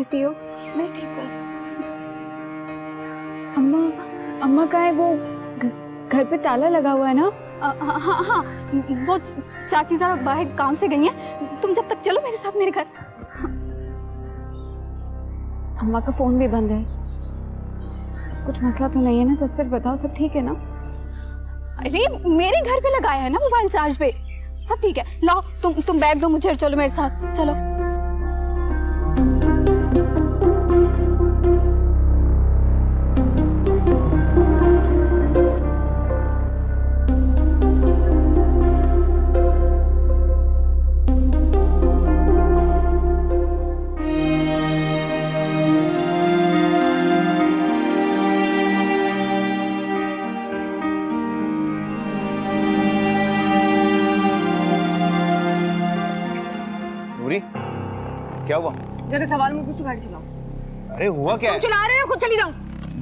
कैसी हो? मैं ठीक हूँ। अम्मा कहाँ है? वो घर पे ताला लगा हुआ है ना? हाँ हाँ, वो चाची जरा बाहर काम से गई हैं। तुम जब तक चलो मेरे साथ मेरे घर। अम्मा का फोन भी बंद है। कुछ मसला तो नहीं है ना? सच सच बताओ, सब ठीक है ना? अरे मेरे घर पे लगाया है ना मोबाइल चार्ज पे, सब ठीक है। लाओ तुम बैग दो मुझे और चलो मेरे साथ, चलो। नूरी, क्या हुआ? जैसे सवाल में पूछो, गाड़ी चलाओ। अरे हुआ क्या है? चला रहे हो, खुद चली जाओ।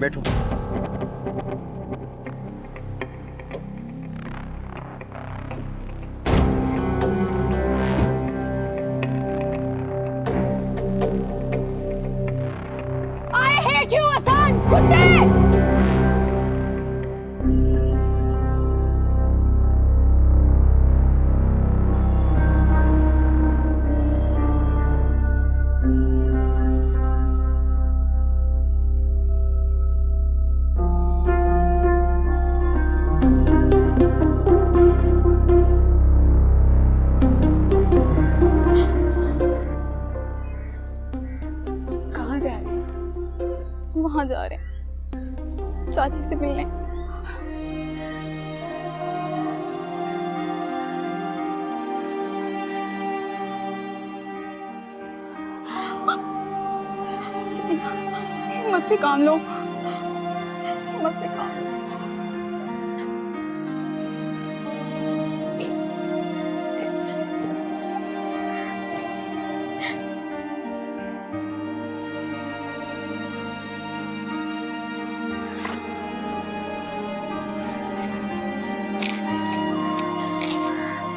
बैठो। I hate you, हसन, कुत्ते! कहाँ जा रहे हैं? वहां जा रहे हैं चाची से मिलने। हिम्मत से काम लो, हिम्मत से काम लो।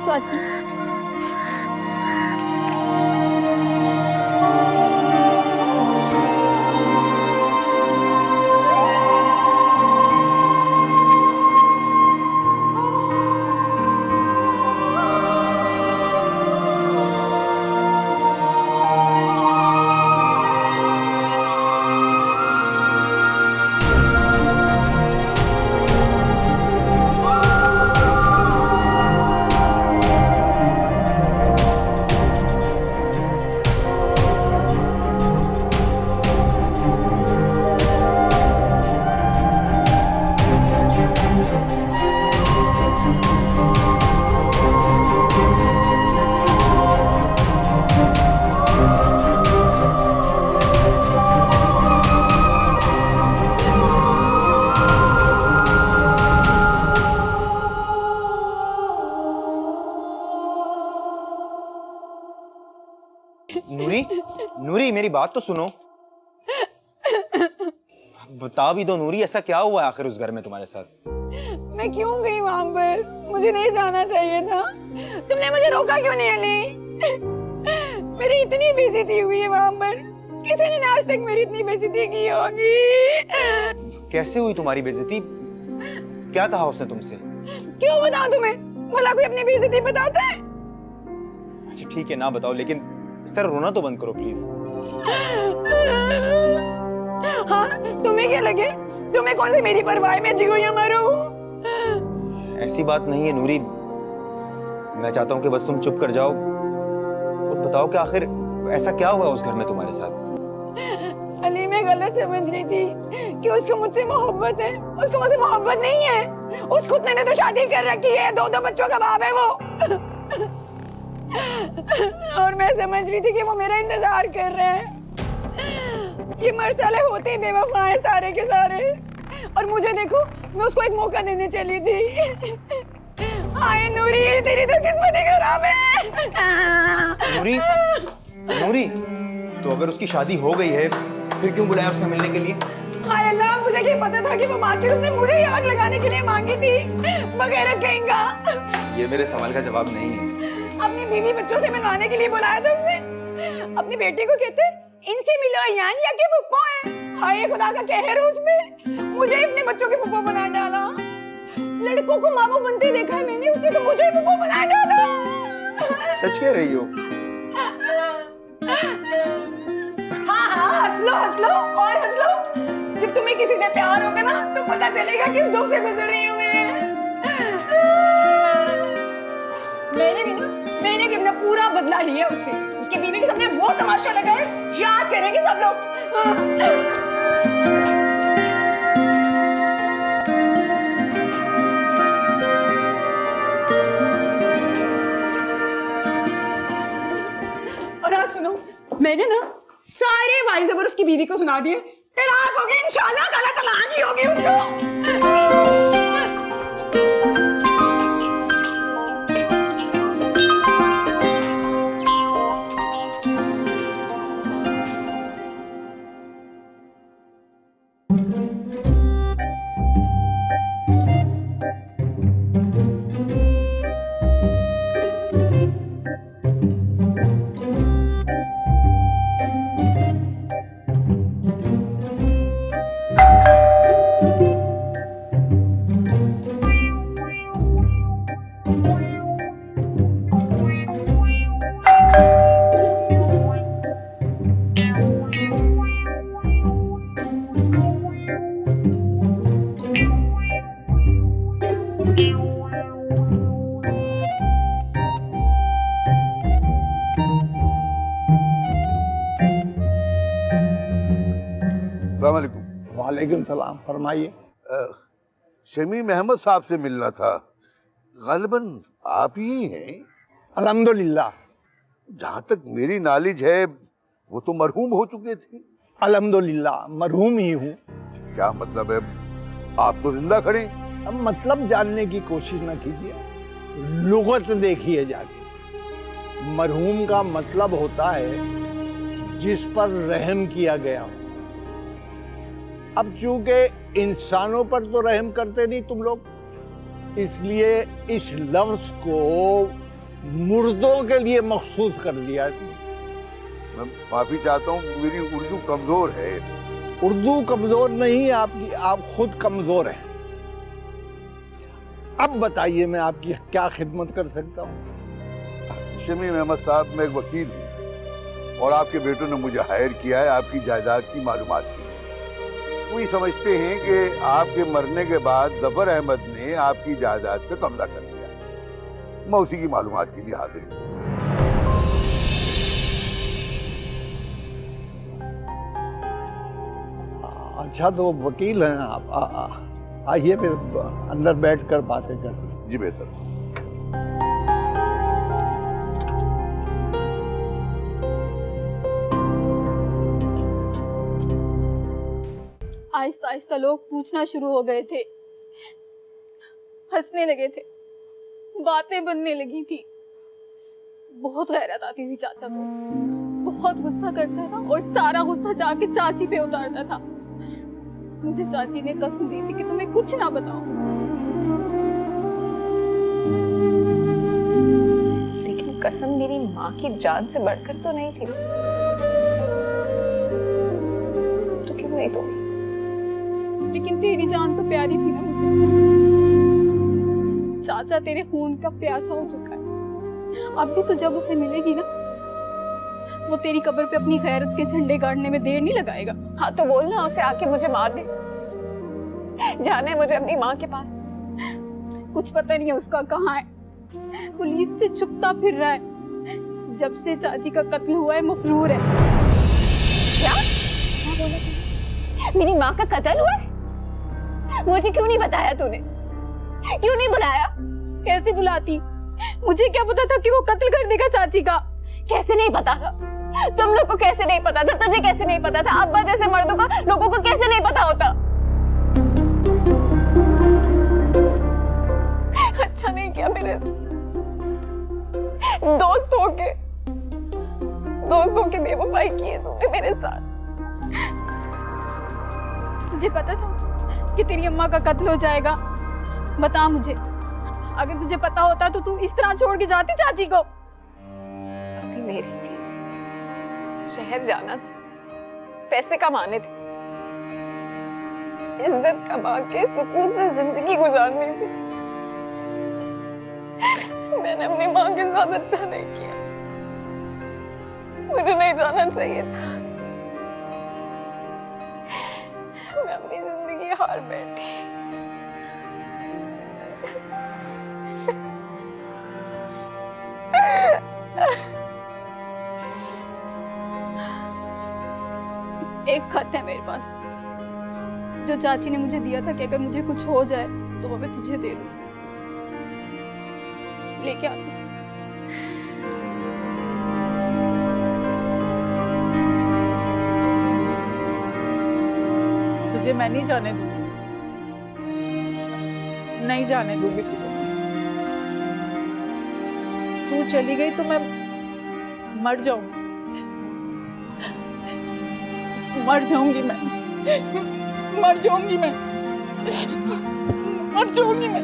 चाची नूरी, नूरी मेरी बात तो सुनो। बता भी दो नूरी, ऐसा क्या हुआ है आखिर उस घर में तुम्हारे साथ? मैं क्यों गई वहां पर? मुझे नहीं जाना चाहिए था। तुमने मुझे रोका क्यों नहीं अली? मेरी इतनी बेइज्जती हुई है वहां पर, किसी ने आज तक मेरी इतनी बेइज्जती की होगी। कैसे हुई तुम्हारी बेइज्जती? क्या कहा उसने तुमसे? क्यों बताऊं तुम्हें? भला कोई अपनी बेइज्जती बताता है? अच्छा ठीक है, ना बताओ, लेकिन इस तरह रोना तो बंद करो प्लीज। हाँ, तुम्हें क्या लगे? तुम्हें कौन सी मेरी परवाह है, मैं जीऊं या मरूं? ऐसी बात नहीं है नूरी, मैं चाहता हूँ कि बस तुम चुप कर जाओ और बताओ कि आखिर ऐसा क्या हुआ उस घर में तुम्हारे साथ? अली, मैं गलत समझ रही थी कि उसको मुझसे मोहब्बत है। उसको मुझसे मोहब्बत नहीं है। उस खुद मैंने तो शादी कर रखी है, दो बच्चों का बाप है वो। और मैं समझ रही थी कि वो मेरा इंतजार कर रहे हैं। ये मरसाले होते ही बेवफा है सारे के सारे। और मुझे देखो, मैं उसको एक मौका देने चली थी। हाय नूरी, तेरी तो किस्मत ही खराब है। नूरी, नूरी, तो अगर उसकी शादी हो गई है फिर क्यों बुलाया उसने मिलने के लिए? हाय अल्लाह, मुझे क्या पता था कि वो बातें उसने मुझे ही आग लगाने के लिए मांगी थी। बगैरत कहेंगा। ये मेरे सवाल का जवाब नहीं है। अपनी बीवी बच्चों से मिलवाने के लिए बुलाया था उसने। अपनी बेटी को कहते इनसे मिलो यानिया के पुप्पो है। हाय खुदा का कहर उसमें मुझे अपने बच्चों के पुप्पो बना डाला। लड़कों को माँ बाप बनते देखा है मैंने, उसने तो मुझे पुप्पो बना डाला। सच कह रही हो? हाँ हंस लो और हंस लो। जब तुम्हें किसी से प्यार होगा ना तो पता चलेगा किस दुख से गुजर रही हूँ मैं। मैंने भी अपना पूरा बदला लिया उससे। उसके बीवी के सामने वो तमाशा लगा है, याद करेंगे सब लोग। और हाँ सुनो, मैंने ना सारे वाइज ओवर उसकी बीवी को सुना दिए। तलाक होगी इंशाल्लाह, ताला तलाक ही होगी उसको। वालेकुम सलाम, फरमाइए। शमीम अहमद साहब से मिलना था, गालिबन आप ही हैं? अल्हम्दुलिल्लाह। जहाँ तक मेरी नॉलेज है वो तो मरहूम हो चुके थे। अल्हम्दुलिल्लाह मरहूम ही हूँ। क्या मतलब है? आप तो जिंदा खड़े। अब मतलब जानने की कोशिश न कीजिए, लुगत देखिए जाके। मरहूम का मतलब होता है जिस पर रहम किया गया हो। अब चूंकि इंसानों पर तो रहम करते नहीं तुम लोग, इसलिए इस लफ्ज को मुर्दों के लिए मखसूस कर दिया है। मैं माफी चाहता हूँ, मेरी उर्दू कमजोर है। उर्दू कमजोर नहीं है आपकी, आप खुद कमजोर हैं। अब बताइए मैं आपकी क्या खिदमत कर सकता हूँ? शमीम अहमद साहब, मैं एक वकील हूँ और आपके बेटों ने मुझे हायर किया है आपकी जायदाद की मालूमात के लिए। वो ये समझते हैं कि आपके मरने के बाद जफर अहमद ने आपकी जायदाद पे कब्जा कर लिया। मैं उसी की मालूमात के लिए हाजिर हूँ। अच्छा तो वकील हैं आप, आइए फिर अंदर बैठकर बातें करते। जी बेहतर। आहिस्ता आहिस्ता लोग पूछना शुरू हो गए थे, हंसने लगे थे, बातें बनने लगी थी। बहुत गैरत आती थी चाचा को, बहुत गुस्सा करता था और सारा गुस्सा जाके चाची पे उतारता था। मुझे चाची ने कसम दी थी कि तुम्हें कुछ ना बताओ। लेकिन कसम मेरी माँ की जान से बढ़कर तो नहीं थी, तो क्यों नहीं तोड़ी? लेकिन तेरी जान तो प्यारी थी ना मुझे। चाचा तेरे खून का प्यासा हो चुका है। अब भी तो जब उसे मिलेगी ना, वो तेरी कब्र पे अपनी गैरत के झंडे गाड़ने में देर नहीं लगाएगा। हाँ तो बोलना उसे आके मुझे मार दे, जाने मुझे अपनी माँ के पास। कुछ पता नहीं है उसका कहाँ है, पुलिस से छुपता फिर रहा है। जब से चाची का कत्ल हुआ है मफरूर है। क्या बोला तुमने? मेरी माँ का कत्ल हुआ है? मुझे क्यों नहीं बताया तूने? क्यों नहीं बुलाया? कैसे बुलाती? मुझे क्या पता था कि वो कत्ल कर देगा चाची का। कैसे नहीं पता था? तुम लोग को कैसे नहीं पता था? तुझे कैसे नहीं पता था? अब्बा जैसे मर्दों को लोगों को कैसे नहीं पता होता? अच्छा नहीं किया मेरे दोस्तों के बेवफाई किए तूने मेरे साथ। तुझे पता था कि तेरी अम्मा का कत्ल हो जाएगा? बता मुझे, अगर तुझे पता होता तो तू इस तरह छोड़ के जाती चाची को? गलती मेरी थी, शहर जाना था, पैसे कमाने थे, इज्जत कमा के सुकून से जिंदगी गुजारनी थी। मैंने अपनी माँ के साथ अच्छा नहीं किया, मुझे नहीं जाना चाहिए था। मैं अपनी जिंदगी हार बैठी। एक खत है मेरे पास जो चाची ने मुझे दिया था कि अगर मुझे कुछ हो जाए तो वो मैं तुझे दे दूं। लेके आती। तुझे मैं नहीं जाने दूंगी, नहीं जाने दूंगी तुझे। तू चली गई तो मैं मर जाऊंगी, मर जाऊंगी मैं, मर जाऊंगी मैं, मर जाऊंगी मैं।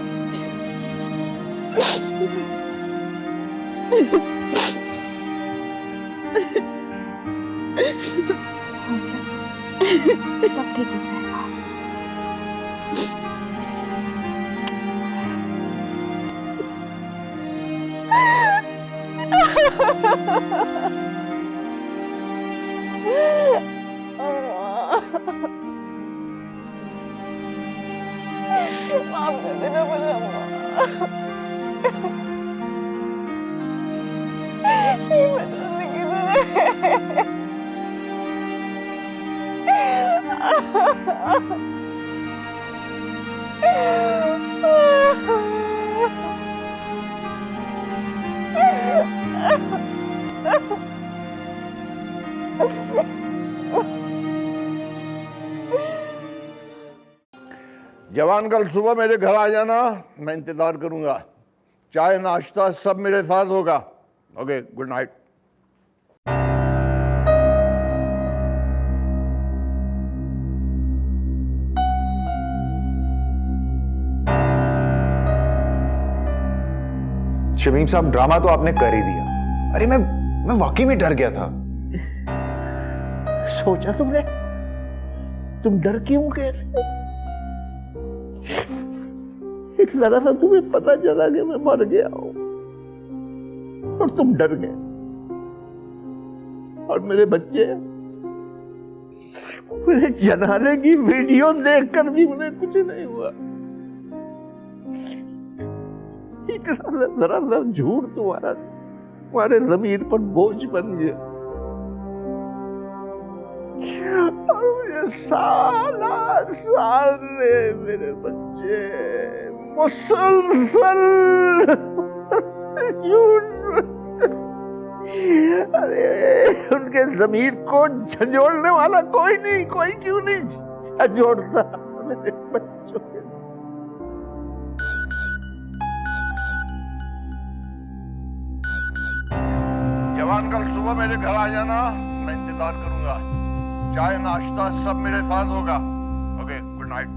सब ठीक हो जाएगा। माफ कर देना मुझे अम्मा। ये वजह से किसी जवान, कल सुबह मेरे घर आ जाना, मैं इंतजार करूंगा। चाय नाश्ता सब मेरे साथ होगा। Okay, good night. शमीम साहब, ड्रामा तो आपने कर ही दिया। अरे मैं वाकई में डर गया था। सोचा तुमने? तुम डर क्यों गए? एक लगा था तुम्हें पता चला कि मैं मर गया हूं और तुम डर गए। और मेरे बच्चे, मेरे जनाने की वीडियो देखकर भी उन्हें कुछ नहीं हुआ। इतना जरा सा झूठ तुम्हारे जमीन पर बोझ बन गया और मुझे साल में मेरे बच्चे मुसलसल झूठ। अरे उनके जमीर को झंझोड़ने वाला कोई नहीं, कोई क्यों नहीं झंझोड़ता मेरे बच्चों के। जवान, कल सुबह मेरे घर आ जाना, मैं इंतजार करूंगा। चाय नाश्ता सब मेरे साथ होगा। Okay, good night.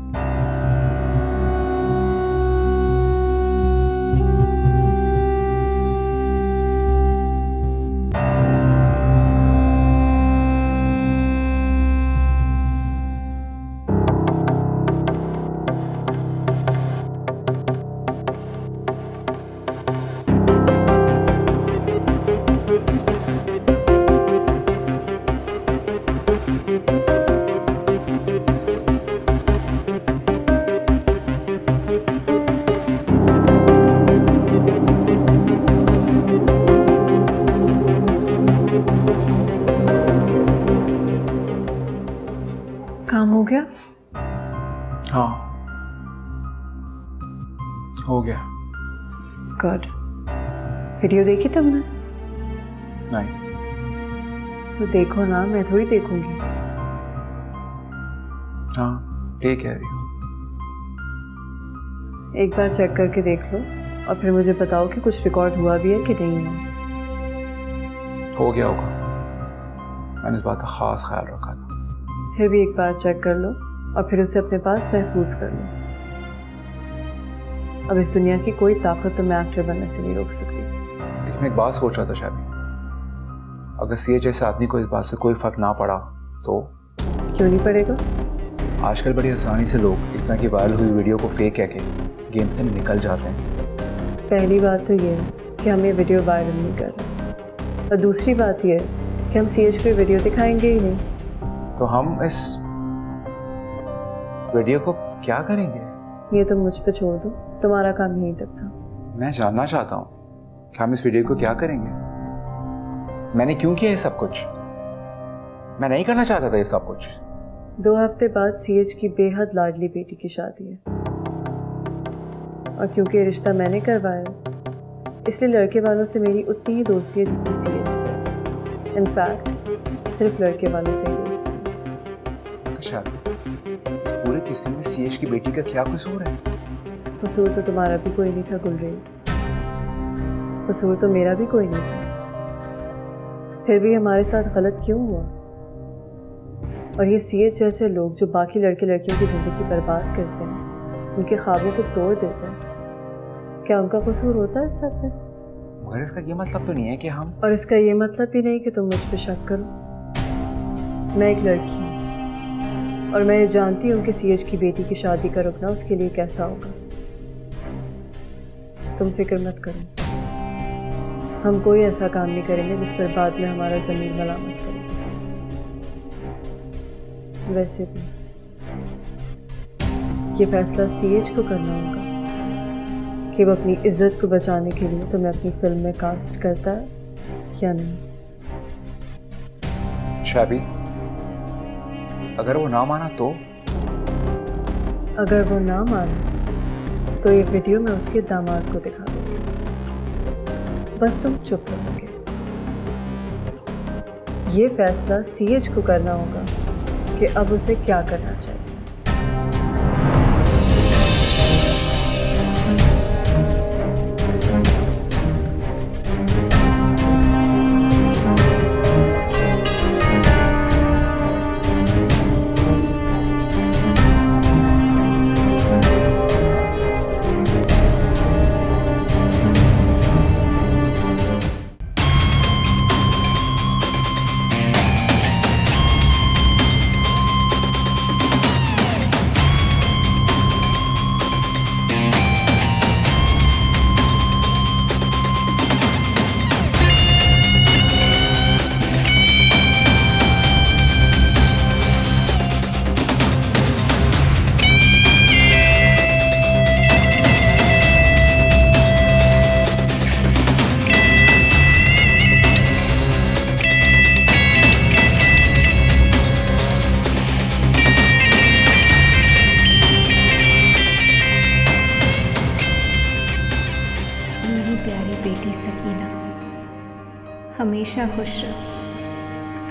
काम हो गया? हाँ, हो गया। गुड। वीडियो देखी तुमने? नहीं। तो देखो ना, मैं थोड़ी देखूंगी। हाँ, ठीक कह रही हूँ। एक बार चेक करके देख लो और फिर मुझे बताओ कि कुछ रिकॉर्ड हुआ भी है कि नहीं हुआ। हो गया होगा, मैंने इस बात का खास ख्याल रखा था। फिर भी एक बार चेक कर लो और फिर उसे अपने पास महफूज कर लो। अब इस दुनिया की कोई ताकत तुम्हें एक्टर बनने से नहीं रोक सकती। लेकिन मैं एक बात सोच रहा था शाबी, अगर CHI से आदमी को इस बात से कोई फर्क ना पड़ा तो क्यों नहीं पड़ेगा? आजकल बड़ी आसानी से लोग इस तरह की वायरल हुई वीडियो को फेक कह के गेम से निकल जाते हैं। पहली बात तो ये है कि हम ये वीडियो वायरल नहीं कर रहे, और दूसरी बात ये है कि हम CH पे वीडियो दिखाएंगे ही नहीं। तो हम इस वीडियो को क्या करेंगे? ये तो मुझ पे छोड़ दो, तुम्हारा काम यहीं तक था। मैं जानना चाहता हूँ कि हम इस वीडियो को क्या करेंगे। मैंने क्यों किया ये सब कुछ? मैं नहीं करना चाहता था ये सब कुछ। 2 हफ्ते बाद CH की बेहद लाडली बेटी की शादी है, और क्योंकि ये रिश्ता मैंने करवाया इसलिए लड़के वालों से मेरी उतनी ही दोस्ती है जितनी CH से। इनफैक्ट सिर्फ लड़के वालों से ही दोस्ती है। अच्छा, इस पूरे किस्से में CH की बेटी का क्या कसूर है? कसूर तो तुम्हारा भी कोई नहीं था गुलरेज, कसूर तो मेरा भी कोई नहीं था। फिर भी हमारे साथ गलत क्यों हुआ? और ये CH जैसे लोग जो बाकी लड़के लड़कियों की ज़िंदगी बर्बाद करते हैं, उनके ख्वाबों को तोड़ देते हैं, क्या उनका कसूर होता है इस सब में? मगर इसका ये मतलब तो नहीं है कि हम... और इसका ये मतलब भी नहीं कि तुम मुझ पे शक करो। मैं एक लड़की हूँ और मैं ये जानती हूँ कि CH की बेटी की शादी का रुकना उसके लिए कैसा होगा। तुम फिक्र मत करो, हम कोई ऐसा काम नहीं करेंगे जिस पर बाद में हमारा ज़मीर मलामत करेगा। वैसे भी ये फैसला CH को करना होगा कि वो अपनी इज्जत को बचाने के लिए तुम्हें अपनी फिल्म में कास्ट करता है या नहीं। शाबी, अगर वो ना माना तो? अगर वो ना माने तो ये वीडियो मैं उसके दामाद को दिखा दूंगी, बस तुम चुप रहोगे। ये फैसला CH को करना होगा कि अब उसे क्या करना चाहिए। हमेशा खुश रहो।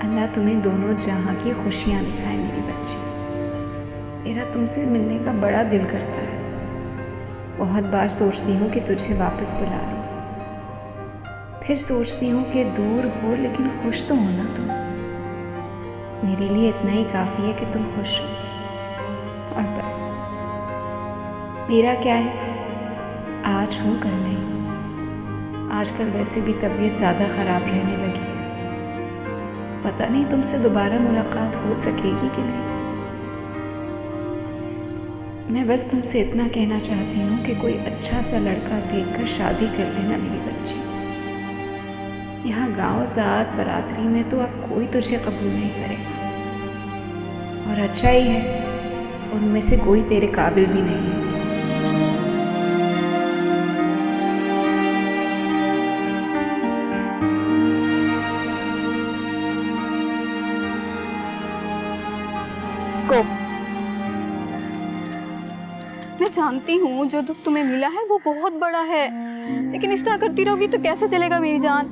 अल्लाह तुम्हें दोनों जहां की खुशियां दिखाए मेरी बच्ची। मेरा तुमसे मिलने का बड़ा दिल करता है। बहुत बार सोचती हूँ कि तुझे वापस बुला लूँ, फिर सोचती हूँ कि दूर हो लेकिन खुश तो होना तुम। मेरे लिए इतना ही काफ़ी है कि तुम खुश हो, और बस। मेरा क्या है, आज हो कल नहीं। आजकल वैसे भी तबीयत ज़्यादा ख़राब रहने लगी है। पता नहीं तुमसे दोबारा मुलाकात हो सकेगी कि नहीं। मैं बस तुमसे इतना कहना चाहती हूँ कि कोई अच्छा सा लड़का देखकर शादी कर लेना मेरी बच्ची। यहाँ गांव ज़ात बरादरी में तो अब कोई तुझे कबूल नहीं करेगा, और अच्छा ही है, उनमें से कोई तेरे काबिल भी नहीं है। मैं जानती हूँ जो दुख तुम्हें मिला है वो बहुत बड़ा है, लेकिन इस तरह करती रहोगी तो कैसे चलेगा मेरी जान।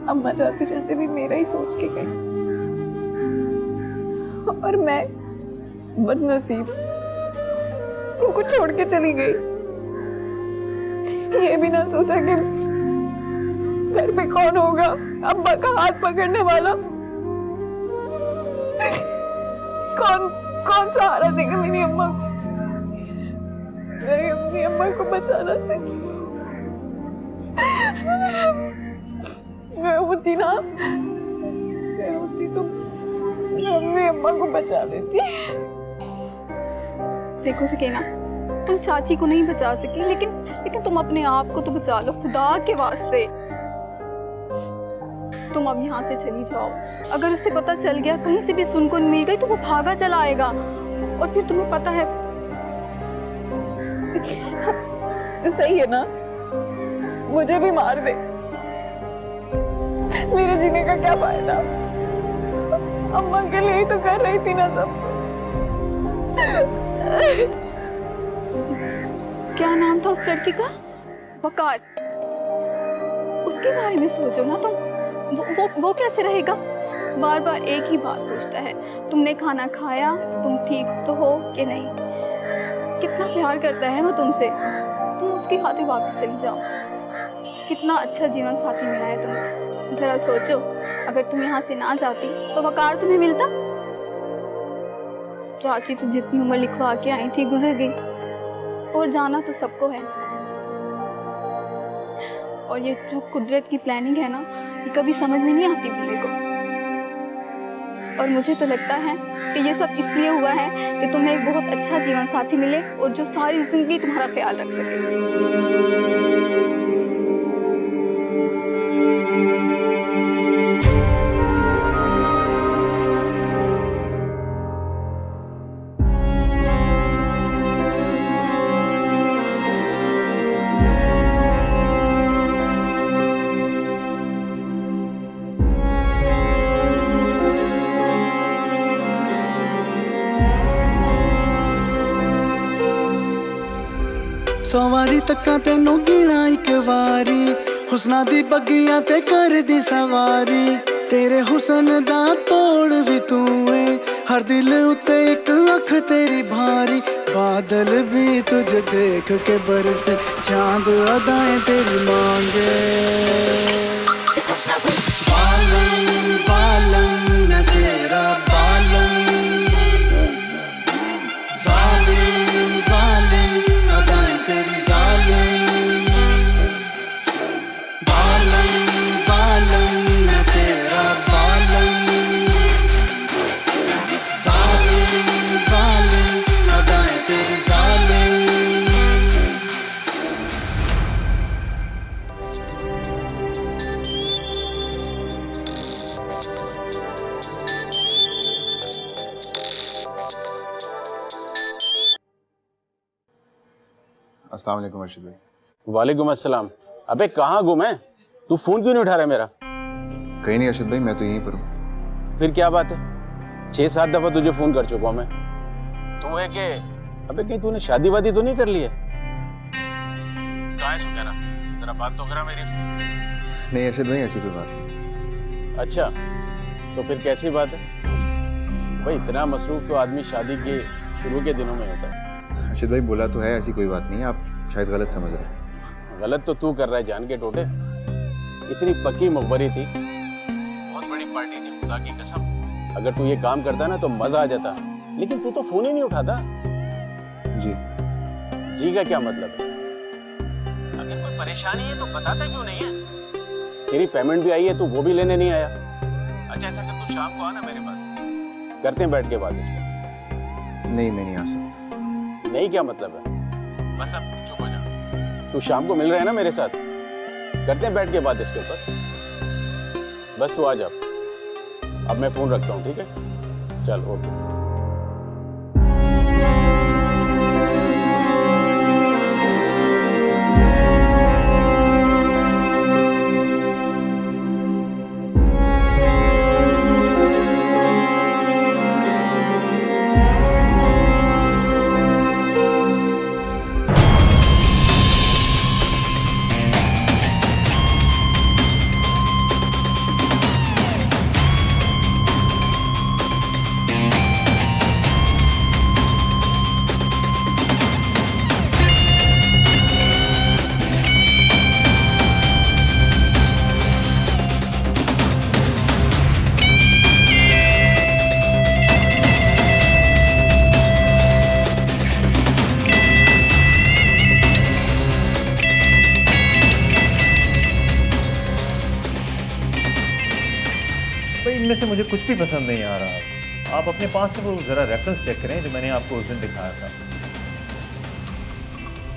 अम्मा जाते जाते भी मेरा ही सोच के गई, और मैं बदनसीब उनको छोड़ के चली गई। ये भी ना सोचा कि घर पे कौन होगा अम्मा का हाथ पकड़ने वाला, कौन सहारा देगा मेरी अम्मा को। मैं अपनी अम्मा को बचा ना सकी। मैं होती ना, मैं होती तो मैं अपनी अम्मा को बचा लेती। देखो सकीना, तुम चाची को नहीं बचा सकी, लेकिन तुम अपने आप को तो बचा लो, खुदा के वास्ते। तुम अब यहाँ से चली जाओ। अगर उसे पता चल गया, कहीं से भी सुनकर मिल गई, तो वो भागा चला आएगा, और फिर तुम्हें पता है। तो सही है ना, मुझे भी मार दे, मेरे जीने का क्या फायदा? अम्मा के लिए ही तो कर रही थी ना सब कुछ। क्या नाम था उस लड़की का? वकार। उसके बारे में सोचो ना तुम। वो कैसे रहेगा? बार बार एक ही बात पूछता है, तुमने खाना खाया, तुम ठीक तो हो कि नहीं? कितना प्यार करता है वो तुमसे। तुम उसकी खातिर वापस चली जाओ। कितना अच्छा जीवन साथी मिला है तुम्हें। जरा सोचो, अगर तुम यहाँ से ना जाती तो वकार तुम्हें मिलता? चाची तो जितनी उम्र लिखवा के आई थी गुजर गई, और जाना तो सबको है। और ये जो कुदरत की प्लानिंग है ना, ये कभी समझ में नहीं आती बूढ़े को। और मुझे तो लगता है कि ये सब इसलिए हुआ है कि तुम्हें एक बहुत अच्छा जीवन साथी मिले, और जो सारी जिंदगी तुम्हारा ख्याल रख सके। सवारी तक्का तेनू गिना एक वारी, हुस्ना दी बगिया ते कर दी सवारी। तेरे हुस्न दा तोड़ भी तू है, हर दिल उते एक अख तेरी भारी। बादल भी तुझे देख के बरसे, चांद अदाएं तेरी मांगे। बालम बालम मैं तेरा बालम, जालिम जालिम अदाएं तेरी जालिम। बालम बालम मैं तेरा बालम, जालिम जालिम अदाएं तेरी जालिम। अस्सलाम वालेकुम अर्शद भाई। वालेकुम अस्सलाम। अबे कहाँ गुम है तू? फोन क्यों नहीं उठा रहा मेरा? कहीं नहीं अर्शद भाई, मैं तो यहीं पर हूँ। फिर क्या बात है? 6-7 दफा तुझे फोन कर चुका हूँ मैं। तू है कि अबे कहीं तूने शादी वादी तो नहीं कर ली है? कहाँ है सुकैना? जरा बात तो करा मेरी। नहीं अर्शद भाई, ऐसी कोई बात नहीं। अच्छा, तो फिर कैसी बात है भाई? इतना मसरूफ तो आदमी शादी के शुरू के दिनों में होता है। अर्शद भाई बोला तो है, ऐसी कोई बात नहीं, आप शायद गलत समझ रहे हैं। गलत तो तू कर रहा है जान के टोटे। इतनी पक्की मुखबरी थी, बहुत बड़ी पार्टी थी, खुदा की कसम। अगर तू ये काम करता ना तो मजा आ जाता, लेकिन तू तो फोन ही नहीं उठाता। जी जी का क्या मतलब है? अगर कोई परेशानी है तो बताता क्यों नहीं है? तेरी पेमेंट भी आई है, तू वो भी लेने नहीं आया। अच्छा ऐसा कर, तू शाम को आना मेरे पास, करते हैं बैठ के बात इस पर। नहीं, मैं नहीं आ सकता। नहीं क्या मतलब है? बस अब चुप हो जा। तू शाम को मिल रहा है ना मेरे साथ, करते हैं बैठ के बात इसके ऊपर। बस तू आ जा। अब मैं फोन रखता हूँ, ठीक है? चल ओके। मुझे कुछ भी पसंद नहीं आ रहा। आप अपने पास से वो ज़रा रेफरेंस चेक करें जो मैंने आपको उस दिन दिखाया था।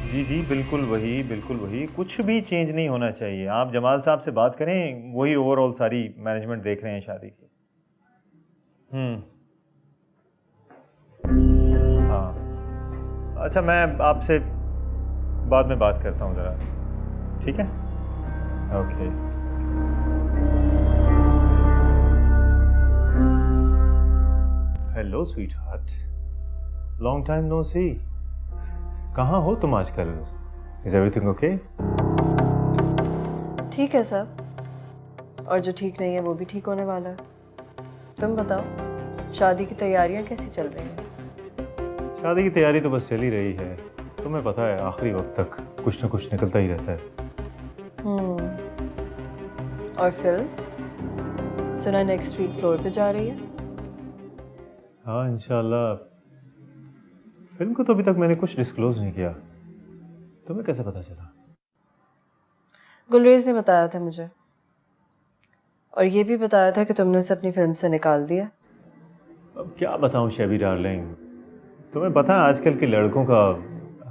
जी जी बिल्कुल वही, कुछ भी चेंज नहीं होना चाहिए। आप जमाल साहब से बात करें, वही ओवरऑल सारी मैनेजमेंट देख रहे हैं शादी की। हाँ अच्छा, मैं आपसे बाद में बात करता हूँ ज़रा, ठीक है? Okay. Hello sweetheart, long time no see. कहाँ हो तुम आजकल? Is everything okay? ठीक है सब, और जो ठीक नहीं है वो भी ठीक होने वाला है। तुम बताओ, शादी की तैयारियां कैसी चल रही हैं? शादी की तैयारी तो बस चल ही रही है। तुम्हें पता है आखिरी वक्त तक कुछ न कुछ निकलता ही रहता है। और फिल्म सुना नेक्स्ट वीक फ्लोर पे जा रही है? हाँ इंशाल्लाह। फिल्म को तो अभी तक मैंने कुछ डिस्क्लोज नहीं किया। तुम्हें कैसे पता चला? गुलरेज ने बताया था मुझे, और ये भी बताया था कि तुमने उसे अपनी फिल्म से निकाल दिया। अब क्या बताऊं शेबी डार्लिंग, तुम्हें पता है आजकल के लड़कों का,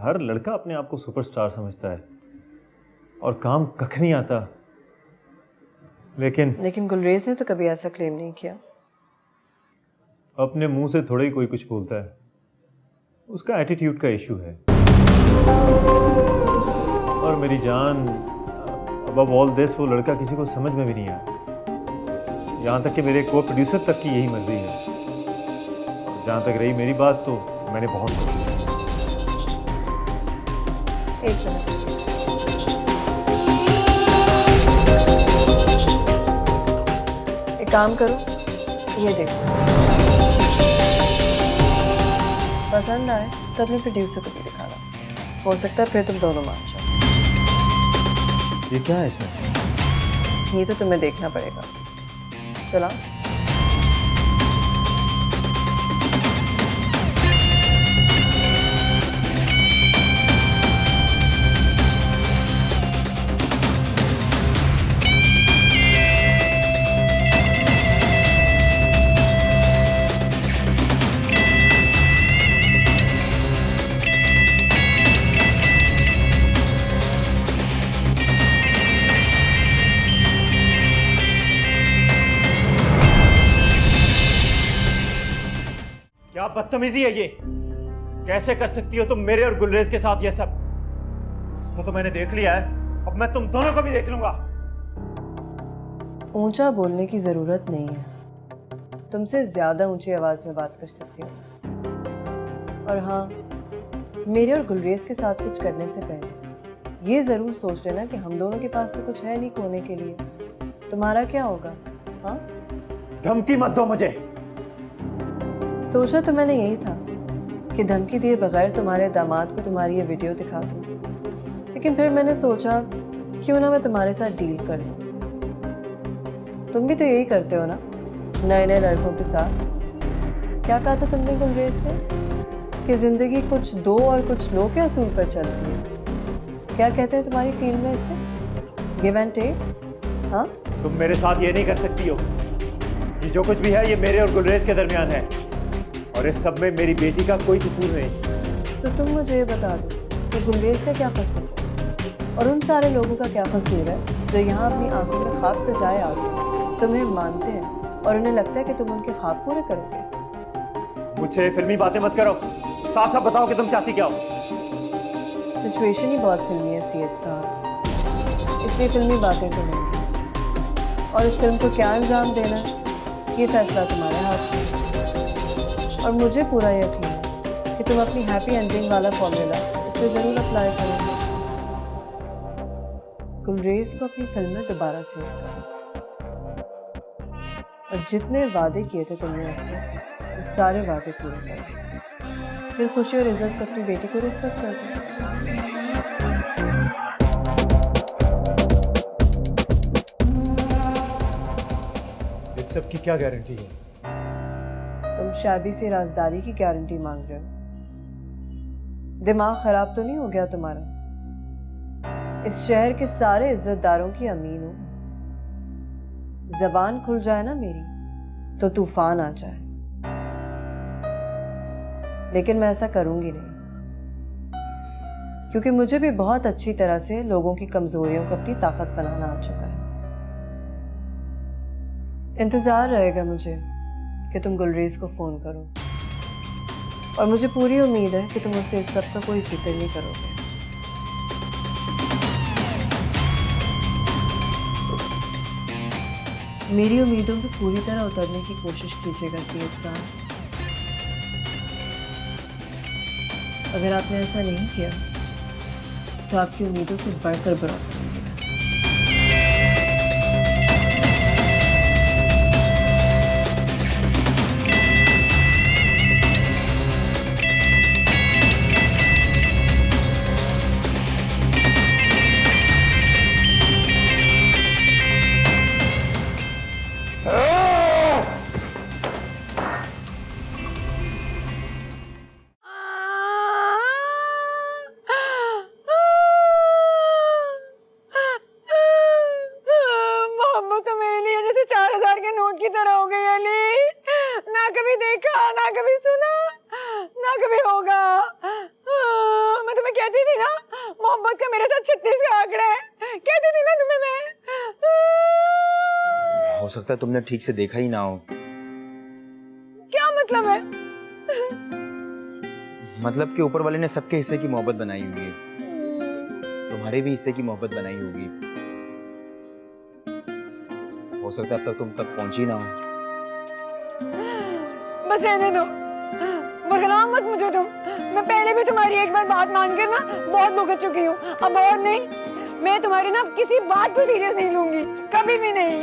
हर लड़का अपने आप को सुपरस्टार समझता है और काम कख नहीं आता। लेकिन गुलरेज ने तो कभी ऐसा क्लेम नहीं किया। अपने मुंह से थोड़ा ही कोई कुछ बोलता है, उसका एटीट्यूड का इशू है। और मेरी जान, अबव ऑल दिस वो लड़का किसी को समझ में भी नहीं आया, यहाँ तक कि मेरे को प्रोड्यूसर तक की यही मर्जी है। और जहाँ तक रही मेरी बात, तो मैंने बहुत सोची। एक मिनट, एक काम करो, ये देखो, पसंद आए तो अपने प्रोड्यूसर को भी दिखाना। हो सकता है फिर तुम दोनों मान जाओ। ये क्या है इसमें? ये तो तुम्हें देखना पड़ेगा। चला। क्या बदतमीजी है ये? कैसे कर सकती हो तुम मेरे और गुलरेज के साथ ये सब? इसको तो मैंने देख लिया है, अब मैं तुम दोनों को भी देख लूंगा। ऊंचा बोलने की जरूरत नहीं है, तुमसे ज्यादा ऊंची आवाज में बात कर सकती हूँ। और हाँ, मेरे और गुलरेज के साथ कुछ करने से पहले ये जरूर सोच लेना कि हम दोनों के पास तो कुछ है नहीं खोने के लिए। तुम्हारा क्या होगा? हाँ, धमकी मत दो मुझे। सोचा तो मैंने यही था कि धमकी दिए बगैर तुम्हारे दामाद को तुम्हारी ये वीडियो दिखा दूं, लेकिन फिर मैंने सोचा क्यों ना मैं तुम्हारे साथ डील कर लूं। तुम भी तो यही करते हो ना नए नए लड़कों के साथ। क्या कहा था तुमने गुलरेज से कि जिंदगी कुछ दो और कुछ लो के असूल पर चलती है? क्या कहते हैं तुम्हारी फील्ड में इसे? Give and take. हाँ, तुम मेरे साथ ये नहीं कर सकती हो। ये जो कुछ भी है ये मेरे और गुलरेज के दरमियान है, और इस सब में मेरी बेटी का कोई कसूर नहीं। तो तुम मुझे ये बता दो कि गुलरेज का क्या कसूर है, और उन सारे लोगों का क्या कसूर है जो यहाँ अपनी आंखों में ख्वाब सजाए आते हैं, तुम्हें मानते हैं और उन्हें लगता है कि तुम उनके ख्वाब पूरे करोगे। मुझसे फिल्मी बातें मत करो, साफ साफ बताओ कि तुम चाहती क्या हो। सिचुएशन ही बहुत फिल्मी है सीएच साहब, इसलिए फिल्मी बातें तो होंगी, और इस फिल्म को क्या अंजाम देना है ये फैसला तुम्हारे हाथ में। और मुझे पूरा यकीन है कि तुम अपनी हैप्पी एंडिंग वाला फॉर्मूला इस पर ज़रूर अप्लाई करोगे। गुलरेज को अपनी फिल्म में दोबारा सेव करो, और जितने वादे किए थे तुमने उससे, वो सारे वादे पूरे करो। फिर खुशी और इज्जत से अपनी बेटी को रुखसत कर दो। इस सब की क्या गारंटी है? तुम शाबी से राजदारी की गारंटी मांग रहे हो? दिमाग खराब तो नहीं हो गया तुम्हारा? इस शहर के सारे इज्जतदारों की अमीन हूं। जबान खुल जाए ना मेरी तो तूफान आ जाए, लेकिन मैं ऐसा करूंगी नहीं, क्योंकि मुझे भी बहुत अच्छी तरह से लोगों की कमजोरियों को अपनी ताकत बनाना आ चुका है। इंतजार रहेगा मुझे कि तुम गुलरेज को फोन करो, और मुझे पूरी उम्मीद है कि तुम उससे इस सब का कोई जिक्र नहीं करोगे। मेरी उम्मीदों पे पूरी तरह उतरने की कोशिश कीजिएगा सीएट साहब। अगर आपने ऐसा नहीं किया तो आपकी उम्मीदों से बढ़कर बुरा करूंगी। मोहब्बत तो मेरे लिए जैसे 4000 के नोट की तरह हो गई अली। ना कभी देखा, ना कभी सुना, ना कभी होगा। मैं तुम्हें कहती थी ना, मोहब्बत का मेरे साथ 36 का आंकड़ा है। कहती थी ना तुम्हें मैं। हो सकता है तुमने ठीक से देखा ही ना हो। क्या मतलब है? मतलब कि ऊपर वाले ने सबके हिस्से की मोहब्बत बनाई हुई है, तुम्हारे भी हिस्से की मोहब्बत बनाई होगी। हो सकता है अब तक तुम तक पहुंची ना हो। बस रहने दो, बरगलाओ मत मुझे तुम। मैं पहले भी तुम्हारी एक बार बात मानकर ना बहुत भुगत चुकी हूँ, अब और नहीं। मैं तुम्हारी ना किसी बात को सीरियस नहीं लूंगी, कभी भी नहीं।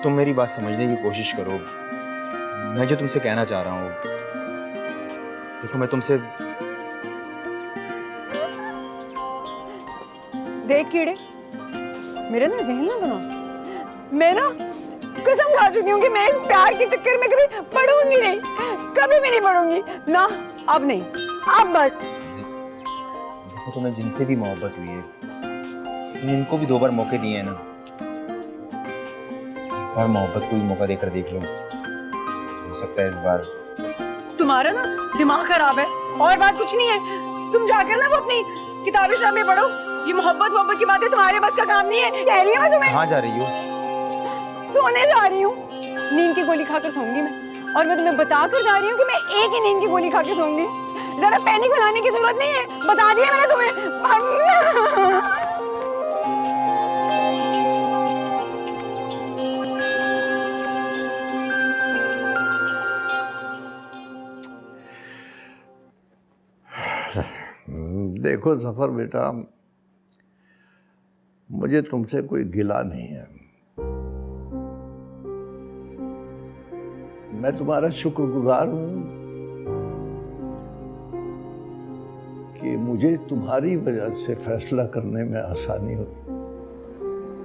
तुम मेरी बात समझने की कोशिश करो। मैं जो तुमसे कहना चाह रहा हूँ, देखो मैं तुमसे। देख कीड़े, मेरे ना जहन ना बनाओ। मैं ना कसम खा चुकी हूँ कि मैं इस प्यार के चक्कर में कभी पढ़ूंगी नहीं, कभी भी नहीं पढ़ूंगी ना। अब नहीं, अब बस। देखो तुम्हें जिनसे भी मोहब्बत हुई है, तुमने इनको भी 2 बार मौके दिए हैं ना। एक बार मोहब्बत को भी मौका देकर देख लो, हो सकता है इस बार। तुम्हारा ना दिमाग खराब है, और बात कुछ नहीं है। तुम जाकर ना वो अपनी किताबें शामें पढ़ो। ये मोहब्बत की बातें तुम्हारे बस का काम नहीं है। कह रही हूँ मैं तुम्हें। कहाँ जा रही हो? सोने जा रही हूँ, नींद की गोली खाकर सोऊंगी मैं। और मैं तुम्हें बता कर जा रही हूँ कि मैं एक ही नींद की गोली खा के सोऊंगी। जरा पैनिक फैलाने की जरूरत नहीं है, बता दिया मैंने तुम्हें। देखो जफर बेटा, मुझे तुमसे कोई गिला नहीं है। मैं तुम्हारा शुक्रगुजार हूं कि मुझे तुम्हारी वजह से फैसला करने में आसानी हुई।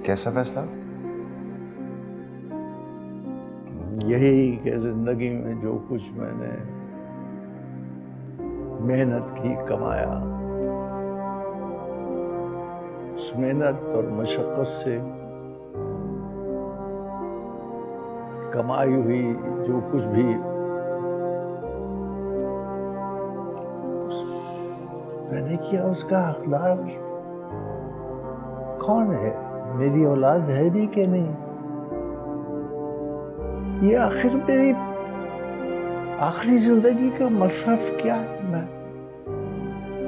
कैसा फैसला? यही कि जिंदगी में जो कुछ मैंने मेहनत की, कमाया, उस मेहनत और मशक्कत से कमाई हुई जो कुछ भी मैंने किया, उसका हकदार कौन है? मेरी औलाद है भी कि नहीं? ये आखिर मेरी आखिरी जिंदगी का मसरफ क्या है? मैं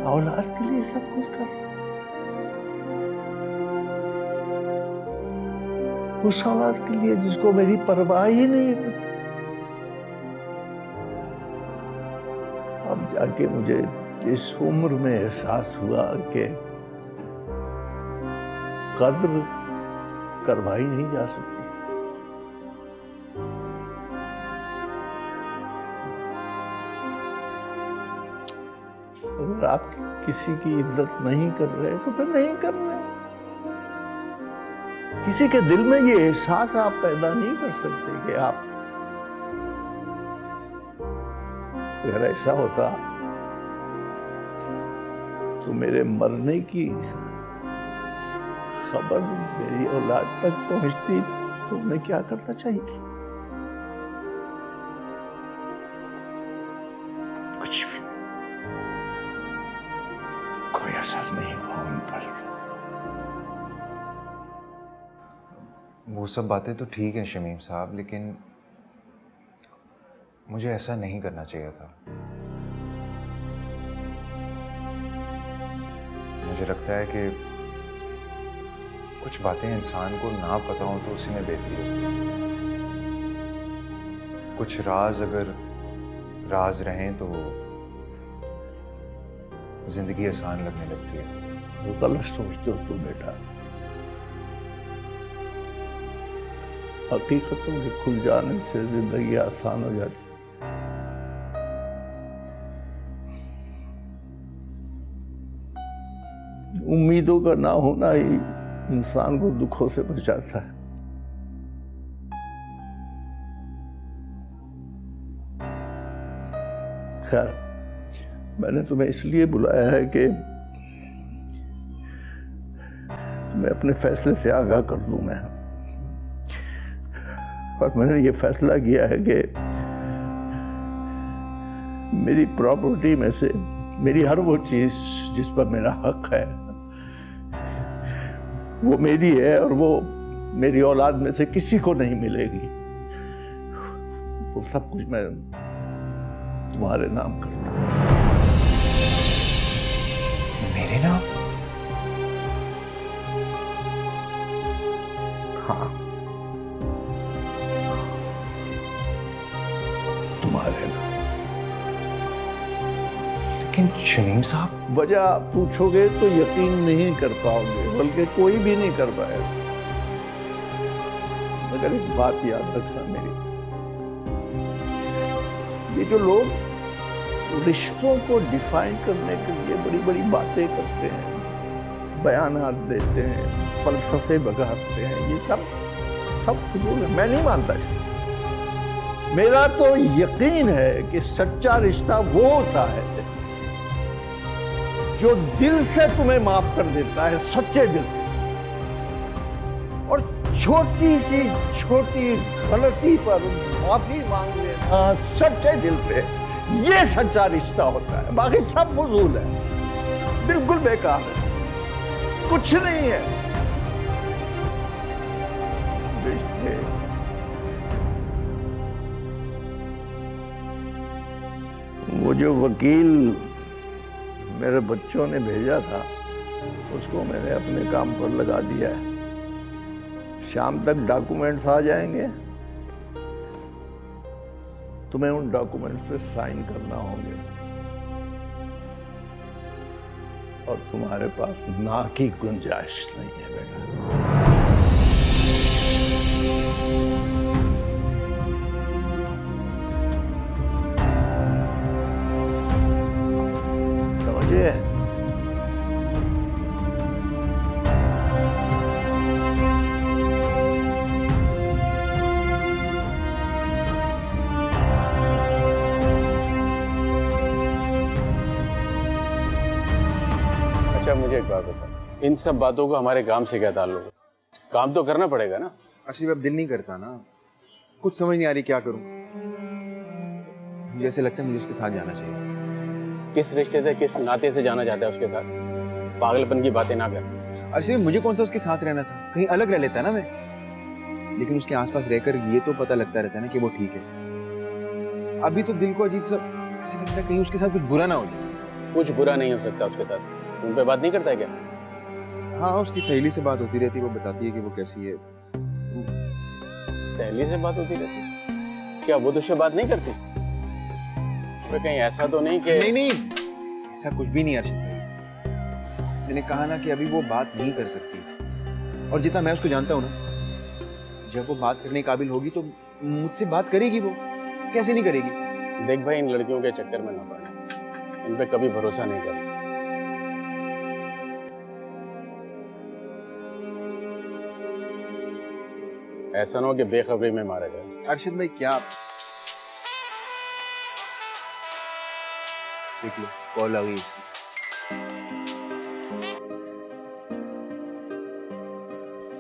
औलाद के लिए सब कुछ कर रहा हूं, उस औलाद के लिए जिसको मेरी परवाह ही नहीं है। अब जाके मुझे इस उम्र में एहसास हुआ कि कद्र करवाई नहीं जा सकती। अगर आप किसी की इज्जत नहीं कर रहे तो फिर नहीं कर रहे। किसी के दिल में ये एहसास आप पैदा नहीं कर सकते कि आप, अगर ऐसा होता तो मेरे मरने की खबर मेरी औलाद तक पहुंचती तो मैं क्या करना चाहिए? कुछ भी, कोई असर नहीं हुआ उन पर। वो सब बातें तो ठीक हैं शमीम साहब, लेकिन मुझे ऐसा नहीं करना चाहिए था। मुझे लगता है कि कुछ बातें इंसान को ना पता हो तो उसी में बेहतरी होती है। कुछ राज अगर राज रहें तो जिंदगी आसान लगने लगती है। गलत सोचते हो तुम बेटा। हकीकतों के खुल जाने से जिंदगी आसान हो जाती है। उम्मीदों का ना होना ही इंसान को दुखों से बचाता है। खैर, मैंने तुम्हें इसलिए बुलाया है कि तुम्हें अपने फैसले से आगाह कर दूं मैं। और मैंने ये फैसला किया है कि मेरी प्रॉपर्टी में से मेरी हर वो चीज जिस पर मेरा हक है वो मेरी है, और वो मेरी औलाद में से किसी को नहीं मिलेगी। वो सब कुछ मैं तुम्हारे नाम करता हूं। मेरे नाम? हाँ, तुम्हारे नाम। लेकिन शमीम साहब, वजह पूछोगे तो यकीन नहीं कर पाओगे, बल्कि कोई भी नहीं कर पाएगा। मगर एक बात याद रखना मेरी, ये जो लोग रिश्तों को डिफाइन करने के लिए बड़ी बड़ी बातें करते हैं, बयानात देते हैं, फलसफे बगाते हैं, ये सब फजूल है। मैं नहीं मानता इसको। मेरा तो यकीन है कि सच्चा रिश्ता वो होता है जो दिल से तुम्हें माफ कर देता है, सच्चे दिल से, और छोटी सी छोटी गलती पर माफी मांग लेना सच्चे दिल से, ये सच्चा रिश्ता होता है। बाकी सब फजूल है, बिल्कुल बेकार है, कुछ नहीं है। रिश्ते वो जो वकील मेरे बच्चों ने भेजा था उसको मैंने अपने काम पर लगा दिया है। शाम तक डॉक्यूमेंट्स आ जाएंगे, तुम्हें उन डॉक्यूमेंट्स पे साइन करना होंगे, और तुम्हारे पास ना की गुंजाइश नहीं है बेटा। समझे? अच्छा मुझे एक बात बता, इन सब बातों को हमारे काम से क्या ताल्लुक है? काम तो करना पड़ेगा ना। अर्शिद अब दिल नहीं करता ना, कुछ समझ नहीं आ रही क्या करूं। मुझे ऐसे लगता है मुझे उसके साथ जाना चाहिए। किस रिश्ते से, किस नाते से जाना चाहता है उसके साथ? पागलपन की बातें ना कर। अर्शिद मुझे कौन सा उसके साथ रहना था, कहीं अलग रह लेता ना मैं। लेकिन उसके आसपास रहकर ये तो पता लगता रहता है ना कि वो ठीक है। अभी तो दिल को अजीब सा ऐसे लगता है कहीं उसके साथ कुछ बुरा ना हो जाए। कुछ बुरा नहीं हो सकता उसके साथ। फोन पे बात नहीं करता है क्या? हाँ, उसकी सहेली से बात होती रहती है, वो बताती है कि वो कैसी है। सहेली से बात होती रहती है? क्या वो तुझसे बात नहीं करती? तो कहीं ऐसा तो नहीं कि... नहीं, ऐसा कुछ भी नहीं अर्शिद भाई। मैंने कहा ना कि अभी वो बात नहीं कर सकती, और जितना मैं उसको जानता हूँ ना, जब वो बात करने के काबिल होगी तो मुझसे बात करेगी। वो कैसे नहीं करेगी? देख भाई, इन लड़कियों के चक्कर में ना पड़ना, इन पे कभी भरोसा नहीं करना। ऐसा ना हो कि बेखबरी में मारा जाए। अर्शिद भाई क्या, देख लो कॉल आ गई।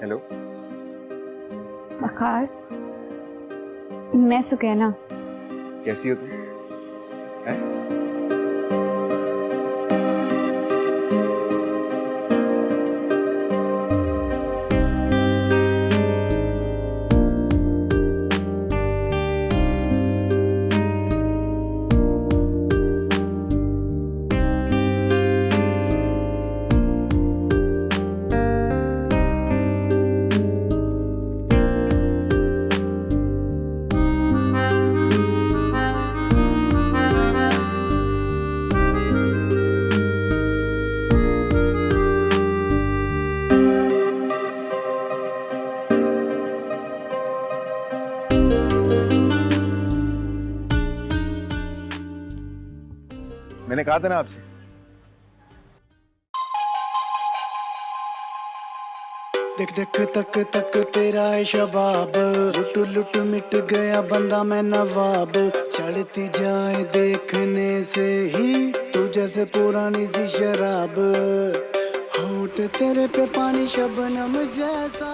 हेलो, वकार, मैं सुकैना। कैसी हो तुम? हैं? मैंने कहा था ना आपसे। दिख दिख तक तक तेरा है शबाब, लुट लुट मिट गया बंदा मैं नवाब। चढ़ती जाए देखने से ही तू जैसे पुरानी सी शराब, होठ तेरे पे पानी शबनम जैसा।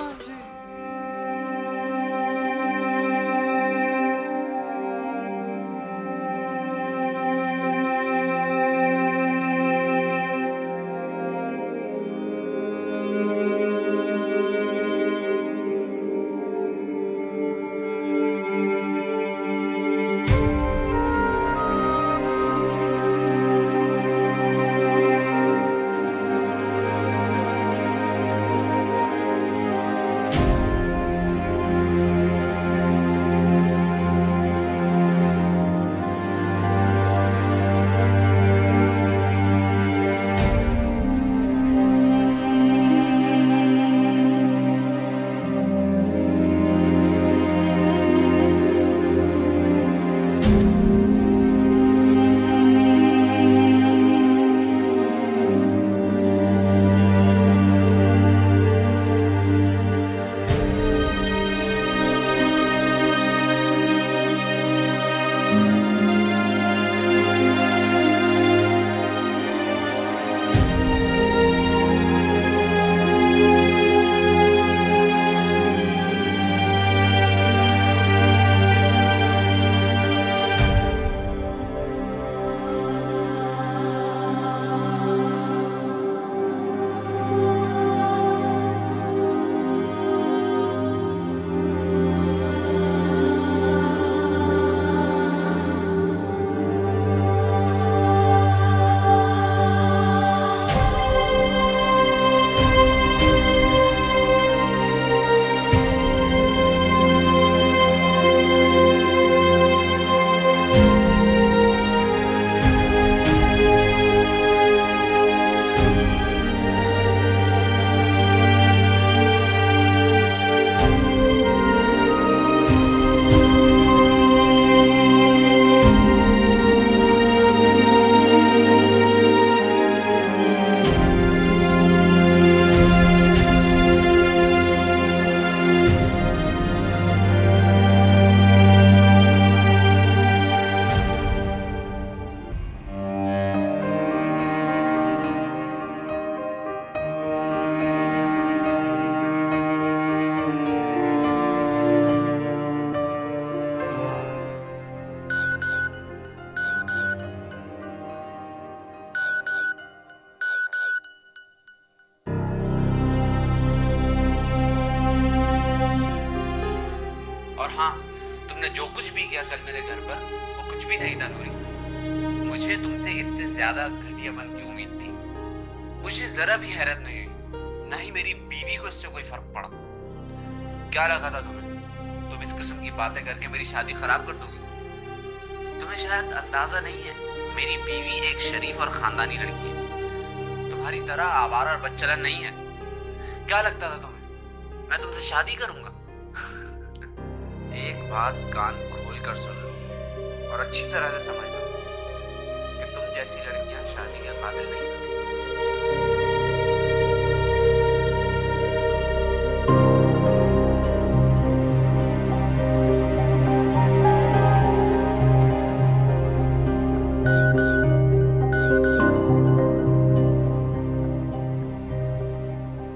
और हाँ, तुमने जो कुछ भी किया कल मेरे घर पर वो कुछ भी नहीं था नूरी। मुझे तुमसे इससे ज्यादा घटियापन की उम्मीद थी। मुझे जरा भी हैरत नहीं हुई, ना ही मेरी बीवी को इससे कोई फर्क पड़ा। क्या लगा था तुम्हें तुम इस किस्म की बातें करके मेरी शादी खराब कर दोगी? तुम्हें शायद अंदाजा नहीं है, मेरी बीवी एक शरीफ और खानदानी लड़की है, तुम्हारी तरह आवारा और बच्चलन नहीं है। क्या लगता था तुम्हें मैं तुमसे शादी करूंगा? एक बात कान खोल कर सुन लो और अच्छी तरह से समझ लो कि तुम जैसी लड़कियां शादी के काबिल नहीं होती।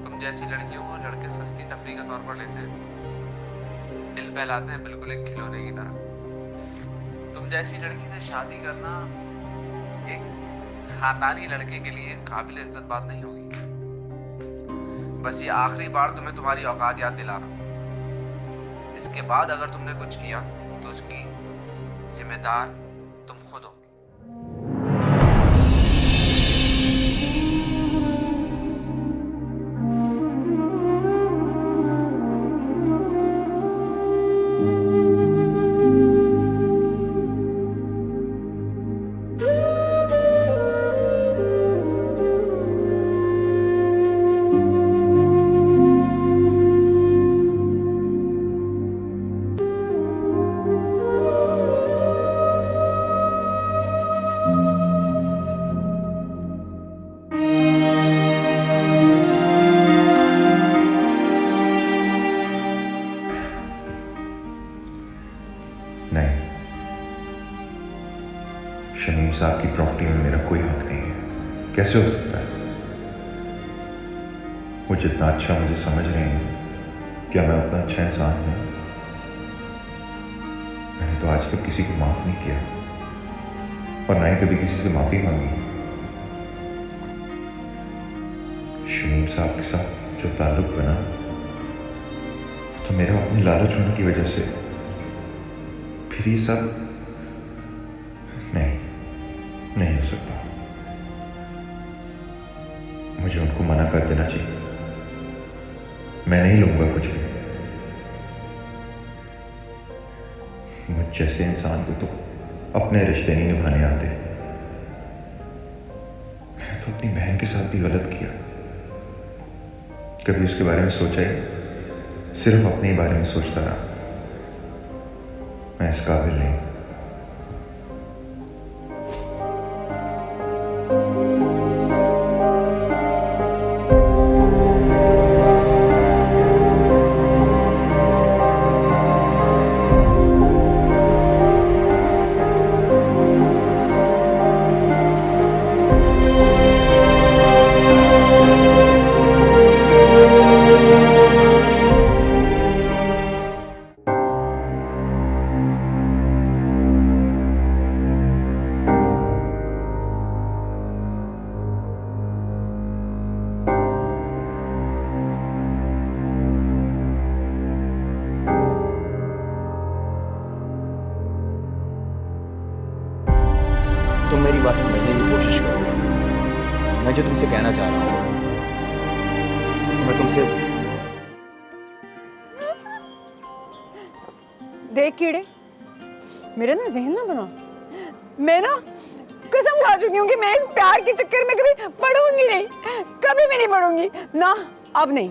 तुम जैसी लड़कियों को लड़के सस्ती तफरीह तौर पर लेते हैं, दिल बहलाते हैं बिल्कुल एक खिलौने की तरह। तुम जैसी लड़की से शादी करना एक खानदानी लड़के के लिए काबिल इज्जत बात नहीं होगी। बस ये आखिरी बार तुम्हें तुम्हारी औकात याद दिला रहा हूं। इसके बाद अगर तुमने कुछ किया तो उसकी जिम्मेदार तुम खुद हो। नहीं, शमीम साहब की प्रॉपर्टी में मेरा कोई हक नहीं है। कैसे हो सकता है? वो जितना अच्छा मुझे समझ रहे हैं, क्या मैं उतना अच्छा इंसान हूं? मैंने तो आज तक किसी को माफ नहीं किया और ना ही कभी किसी से माफी मांगी। शमीम साहब के साथ जो ताल्लुक बना तो मेरा अपनी लालच होने की वजह से, फिर ये सब नहीं हो सकता। मुझे उनको मना कर देना चाहिए। मैं नहीं लूंगा कुछ भी। मुझ जैसे इंसान को तो अपने रिश्ते नहीं निभाने आते। मैंने तो अपनी बहन के साथ भी गलत किया। कभी उसके बारे में सोचा ही, सिर्फ अपने ही बारे में सोचता रहा। मैं इस काबिल नहीं। तुम मेरी बात समझने की कोशिश करो। मैं जो तुमसे कहना चाह रहा हूँ, मैं तुमसे देख कीड़े, मेरे ना जहन ना बना। मैं ना कसम खा चुकी हूँ कि मैं इस प्यार के चक्कर में कभी पढ़ूंगी नहीं, कभी भी नहीं पढ़ूंगी ना। अब नहीं,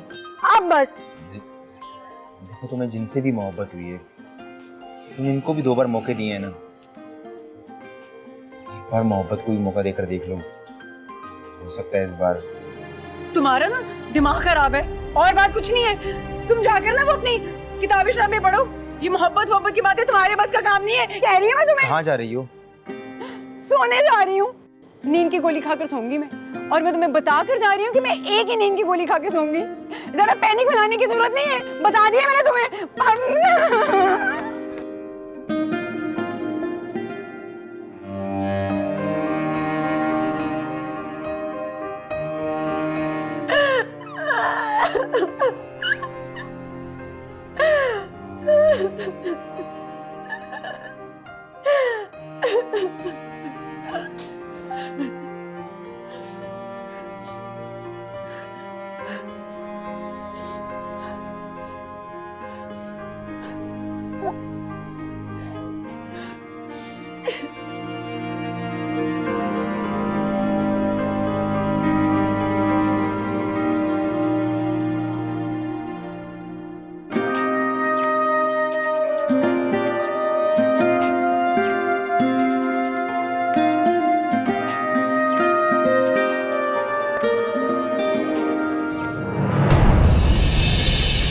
अब बस। देखो, तुम्हें जिनसे भी मोहब्बत हुई है, तुम इनको भी 2 बार मौके दिए हैं ना। एक बार मोहब्बत को भी मौका देकर देख लो। हो सकता है इस बार। तुम्हारा ना दिमाग खराब है और बात कुछ नहीं है। तुम जाकर ना वो अपनी किताबें शामें पढ़ो। ये मोहब्बत की बातें तुम्हारे बस का काम नहीं है। कह रही हूँ मैं तुम्हें। कहाँ जा रही हो? सोने जा रही हूँ। नींद की गोली खाकर सोऊंगी मैं, और मैं तुम्हें बता कर जा रही हूँ कि मैं एक ही नींद की गोली खा के सोऊंगी। ज्यादा पैनिक बनाने की जरूरत नहीं है, बता दिया मैंने तुम्हें।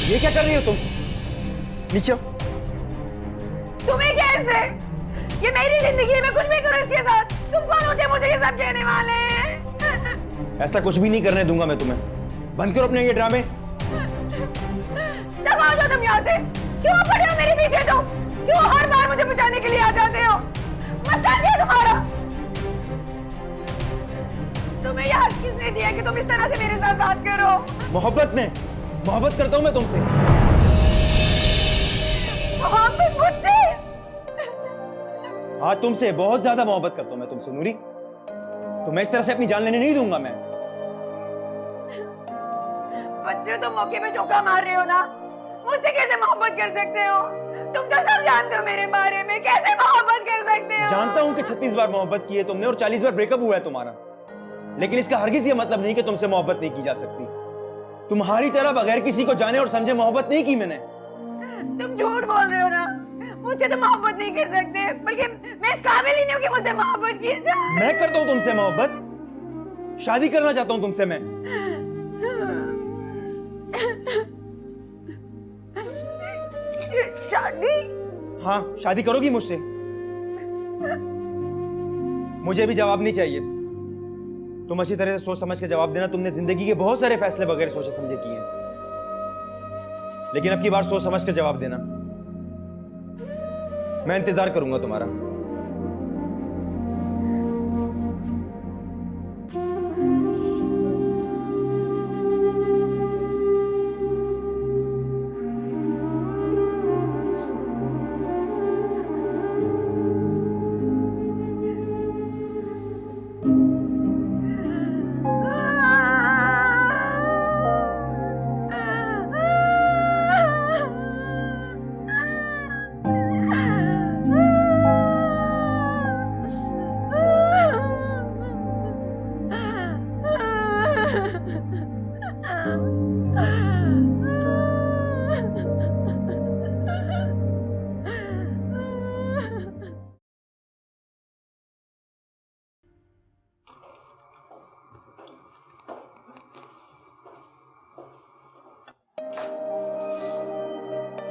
ये क्या कर रही हो तुम? नीचे आओ। तुम्हें कैसे? ये मेरी जिंदगी है, मैं कुछ भी करूं इसके साथ। तुम कौन होते मुझे ये सब कहने वाले? ऐसा कुछ भी नहीं करने दूंगा मैं तुम्हें। बंद करो अपने ये ड्रामे। दबा जाओ तुम यहाँ से। क्यों पड़े हो मेरे पीछे तुम? क्यों हर बार मुझे बचाने के लिए आ जाते हो? मसला क्या है तुम्हारा? तुम्हें ये हक किसने दिया कि तुम इस तरह से मेरे साथ बात करो? मोहब्बत ने, मोहब्बत करता हूँ मैं तुमसे। मोहब्बत मुझसे? हाँ तुमसे बहुत ज्यादा मोहब्बत करता हूँ मैं तुमसे नूरी। तो मैं इस तरह से अपनी जान लेने नहीं दूंगा मैं। बच्चे तुम मौके पे चौका मार रहे हो ना। मुझसे कैसे मोहब्बत कर सकते हो? तुम तो सब जानते हो मेरे बारे में, कैसे मोहब्बत कर सकते हो? जानता हूँ कि 36 बार मोहब्बत की है तुमने और 40 बार ब्रेकअप हुआ है तुम्हारा, लेकिन इसका हरगिज ये मतलब नहीं कि तुमसे मोहब्बत नहीं की जा सकती। तुम्हारी तरह बगैर किसी को जाने और समझे मोहब्बत नहीं की मैंने। तुम झूठ बोल रहे हो ना। मुझसे तो मोहब्बत नहीं कर सकते, बल्कि मैं इस काबिल ही नहीं हूँ कि मुझसे मोहब्बत की जाए। मैं करता हूँ तुमसे मोहब्बत, शादी करना चाहता हूँ तुमसे मैं। शादी? हाँ शादी करोगी मुझसे? मुझे भी जवाब नहीं चाहिए। तुम अच्छी तरह से सोच समझ के जवाब देना। तुमने जिंदगी के बहुत सारे फैसले बगैर सोचे समझे किए हैं, लेकिन अब की बार सोच समझ के जवाब देना। मैं इंतजार करूंगा तुम्हारा।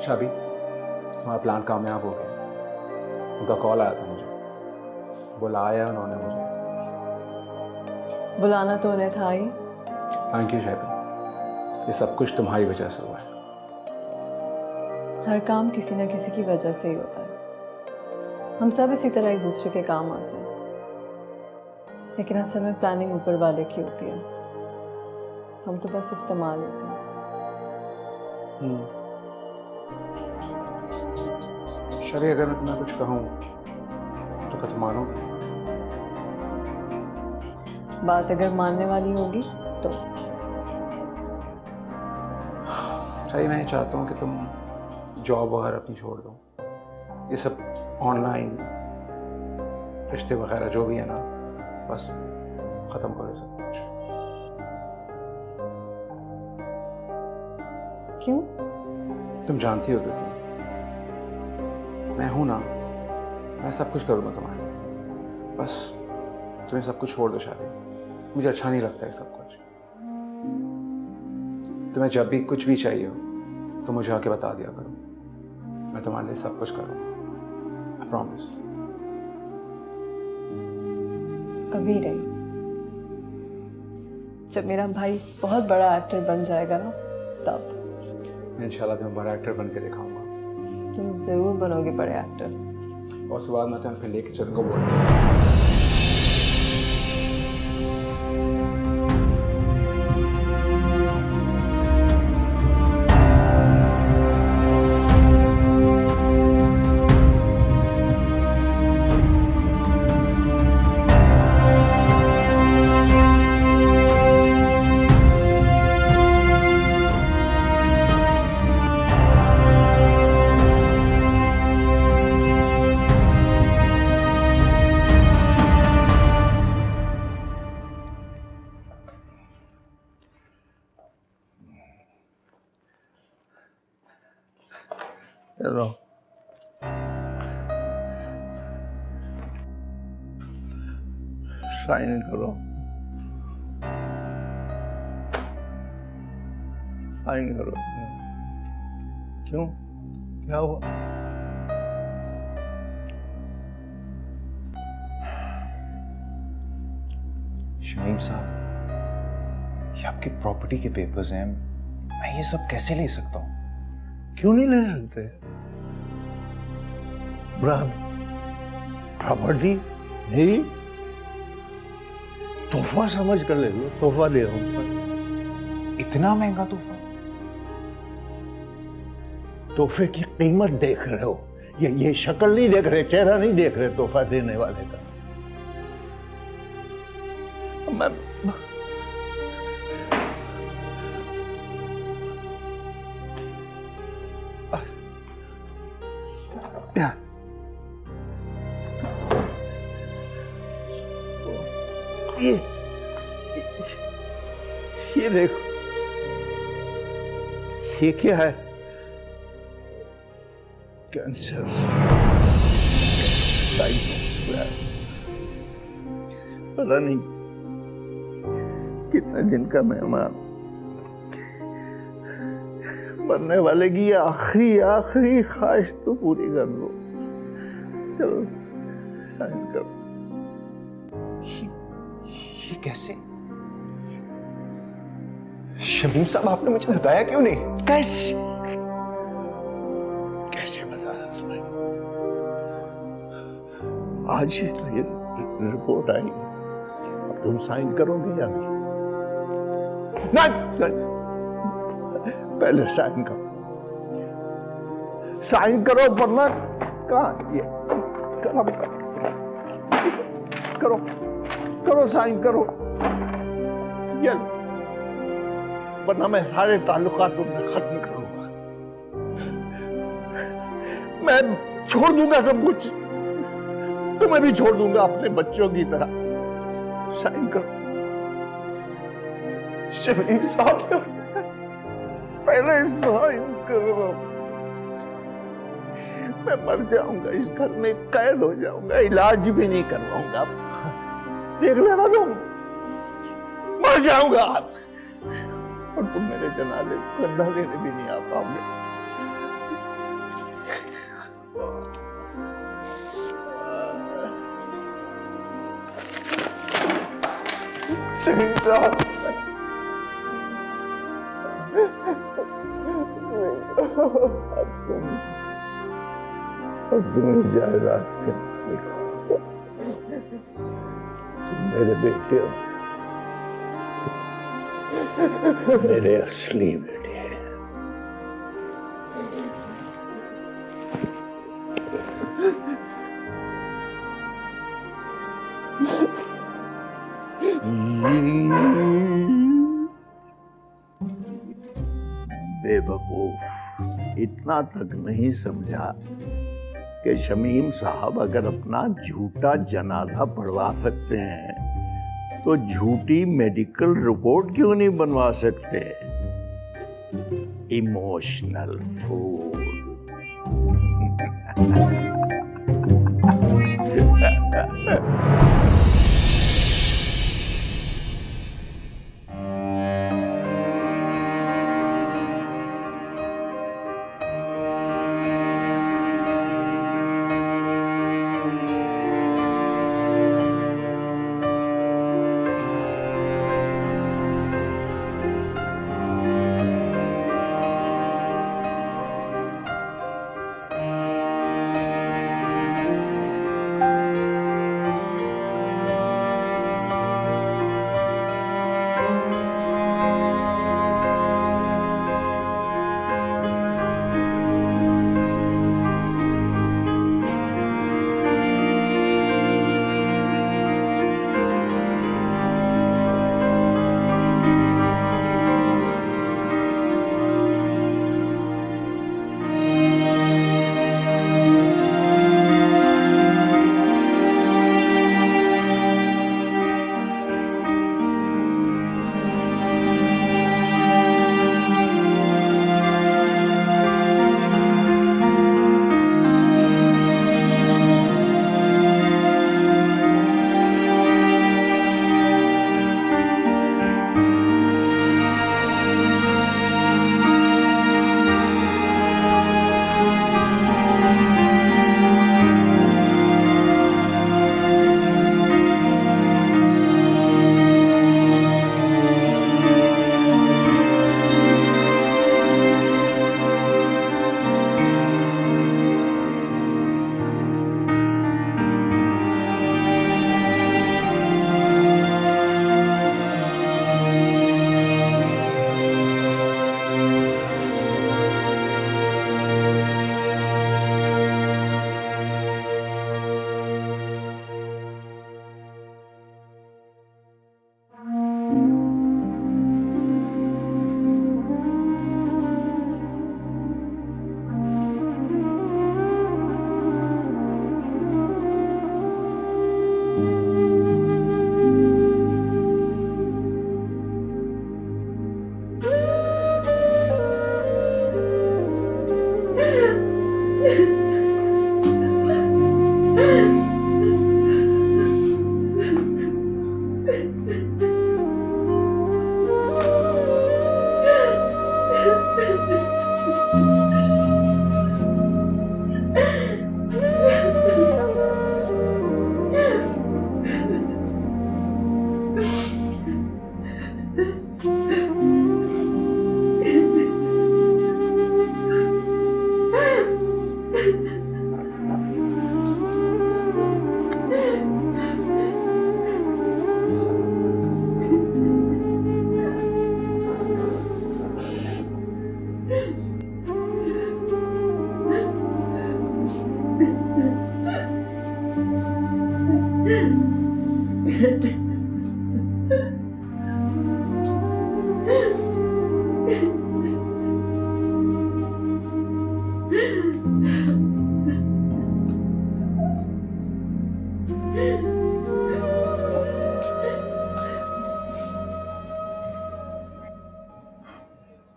शाबी, तुम्हारा प्लान कामयाब हो गया। उनका कॉल आया था मुझे, बुलाया उन्होंने मुझे। बुलाना तो उन्हें था ही। थैंक यू शाबी, ये सब कुछ तुम्हारी वजह से हुआ है। हर काम किसी न किसी की वजह से ही होता है। हम सब इसी तरह एक दूसरे के काम आते हैं, लेकिन असल में प्लानिंग ऊपर वाले की होती है। हम तो बस इस्तेमाल होते हैं। शाबी, अगर मैं तुम्हें कुछ कहूँ तो क्या तुम मानोगी? बात अगर मानने वाली होगी तो। सही, मैं चाहता हूँ कि तुम जॉब वगैरह अपनी छोड़ दो। ये सब ऑनलाइन रिश्ते वगैरह जो भी है ना, बस ख़त्म करो सब कुछ। क्यों? तुम जानती हो क्योंकि मैं हूं ना, मैं सब कुछ करूंगा तुम्हारे लिए। बस तुम्हें सब कुछ छोड़ दो शादी। मुझे अच्छा नहीं लगता है सब कुछ। तुम्हें जब भी कुछ भी चाहिए हो तो मुझे आके बता दिया करो, मैं तुम्हारे लिए सब कुछ करूंगा। I promise. अभी नहीं, जब मेरा भाई बहुत बड़ा एक्टर बन जाएगा ना, तब। मैं इंशाल्लाह तुम्हें बड़ा एक्टर बन के दिखाऊंगा। तुम जरूर बनोगे बड़े एक्टर। और उसके बाद मैं तुम्हें फिर लेके चलूंगा बोल। चलो साइन करो, साइन करो। क्यों, क्या हुआ? शमीम साहब, ये आपके प्रॉपर्टी के पेपर्स हैं, मैं ये सब कैसे ले सकता हूँ? क्यों नहीं ले सकते? प्रॉपर्टी मेरी तोहफा समझ कर ले लो, तोहफा दे रहा हूं। इतना महंगा तोहफा? तोहफे की कीमत देख रहे हो, ये शक्ल नहीं देख रहे, चेहरा नहीं देख रहे तोहफा देने वाले का। मैं ये देखो, ये क्या है? कैंसर। पता नहीं कितने दिन का मेहमान, मरने वाले की आखिरी ख्वाहिश तो पूरी कर लो। चलो साइन करो। ये कैसे? शमीम साहब, आपने मुझे बताया क्यों नहीं? कैसे बताया तुम्हें? आज ही तो ये रिपोर्ट आई, अब तुम साइन करोगे या नहीं? नहीं, पहले साइन करो, साइन करो, वरना कहाँ ये करो साइन करो, ये वरना मैं सारे ताल्लुकात तुमसे खत्म करूंगा। मैं छोड़ दूंगा सब कुछ, तुम्हें भी छोड़ दूंगा अपने बच्चों की तरह। साइन करो। शमीम साहब, पहले साइन करो। मैं मर जाऊंगा, इस घर में कैद हो जाऊंगा, इलाज भी नहीं करवाऊंगा। देख लेना तुम, मर जाऊंगा और तुम मेरे जनाजे कंधा लेने भी नहीं आ पाओगे। शमीम साहब, अब तुम जायदाद के तुम मेरे बेटे हो, मेरे असली बेटे हैं। बेवकूफ, इतना तक नहीं समझा कि शमीम साहब अगर अपना झूठा जनाजा पढ़वा सकते हैं तो झूठी मेडिकल रिपोर्ट क्यों नहीं बनवा सकते? Emotional fool.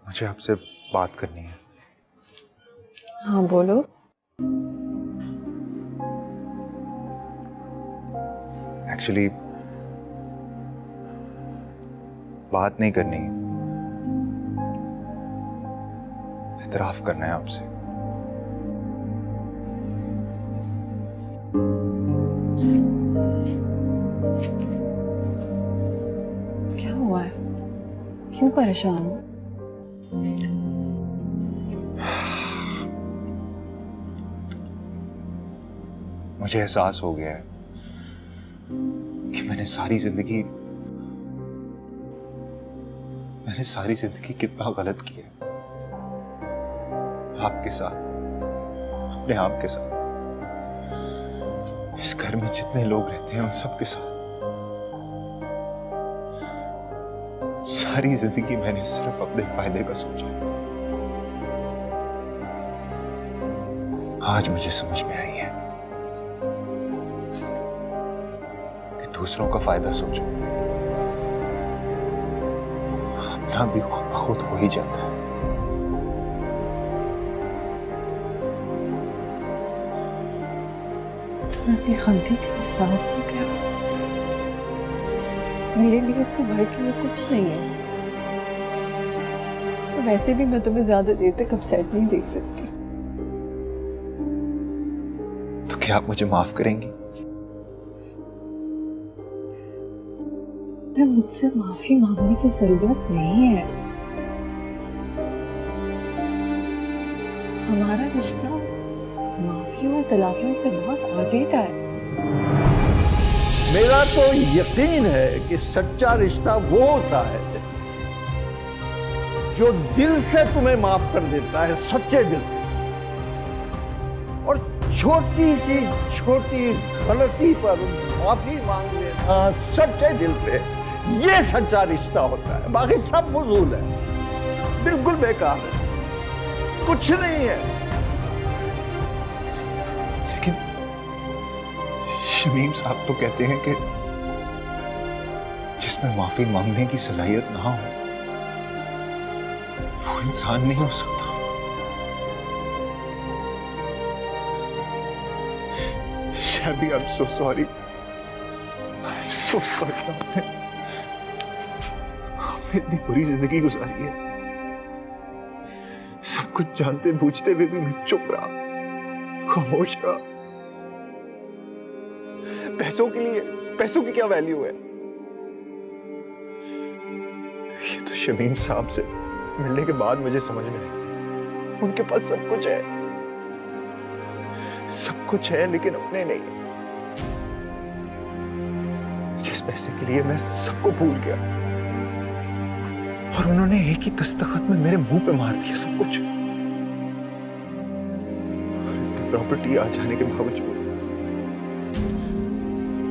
मुझे आपसे बात करनी है। हाँ बोलो। एक्चुअली बात नहीं करनी, इतराफ करना है आपसे। क्या हुआ है? क्यों परेशान हो? मुझे एहसास हो गया है कि मैंने सारी जिंदगी कितना गलत किया है आपके साथ, अपने आप के साथ, इस घर में जितने लोग रहते हैं उन सब के साथ। सारी जिंदगी मैंने सिर्फ अपने फायदे का सोचा। आज मुझे समझ में आई है कि दूसरों का फायदा सोचो, अपना भी खुद ब खुद हो ही जाता है। तुम्हें अपनी गलती का एहसास हो गया। मेरे लिए इससे बढ़ के और कुछ नहीं है। और वैसे भी मैं तुम्हें ज्यादा देर तक अपसेट नहीं देख सकती। तो क्या आप मुझे माफ करेंगी? मैं मुझसे माफी मांगने की जरूरत नहीं है। हमारा रिश्ता माफी और तलाफियों से बहुत आगे का है। मेरा तो यकीन है कि सच्चा रिश्ता वो होता है जो दिल से तुम्हें माफ कर देता है, सच्चे दिल से। और छोटी सी छोटी गलती पर माफी मांग लेना सच्चे दिल से, ये सच्चा रिश्ता होता है। बाकी सब फजूल है, बिल्कुल बेकार है, कुछ नहीं है। लेकिन शमीम साहब तो कहते हैं कि जिसमें माफी मांगने की सलाहियत ना हो वो इंसान नहीं हो सकता। शबी, I'm so sorry. I'm so sorry. आपने इतनी बुरी जिंदगी गुजारी है, सब कुछ जानते बूझते हुए भी मैं चुप रहा, खामोश रहा। पैसों की क्या वैल्यू है? ये तो शमीम साहब से मिलने के बाद मुझे समझ में आया। उनके पास सब कुछ है लेकिन अपने नहीं। जिस पैसे के लिए मैं सबको भूल गया और उन्होंने एक ही दस्तखत में मेरे मुंह पे मार दिया सब कुछ। प्रॉपर्टी आ जाने के बावजूद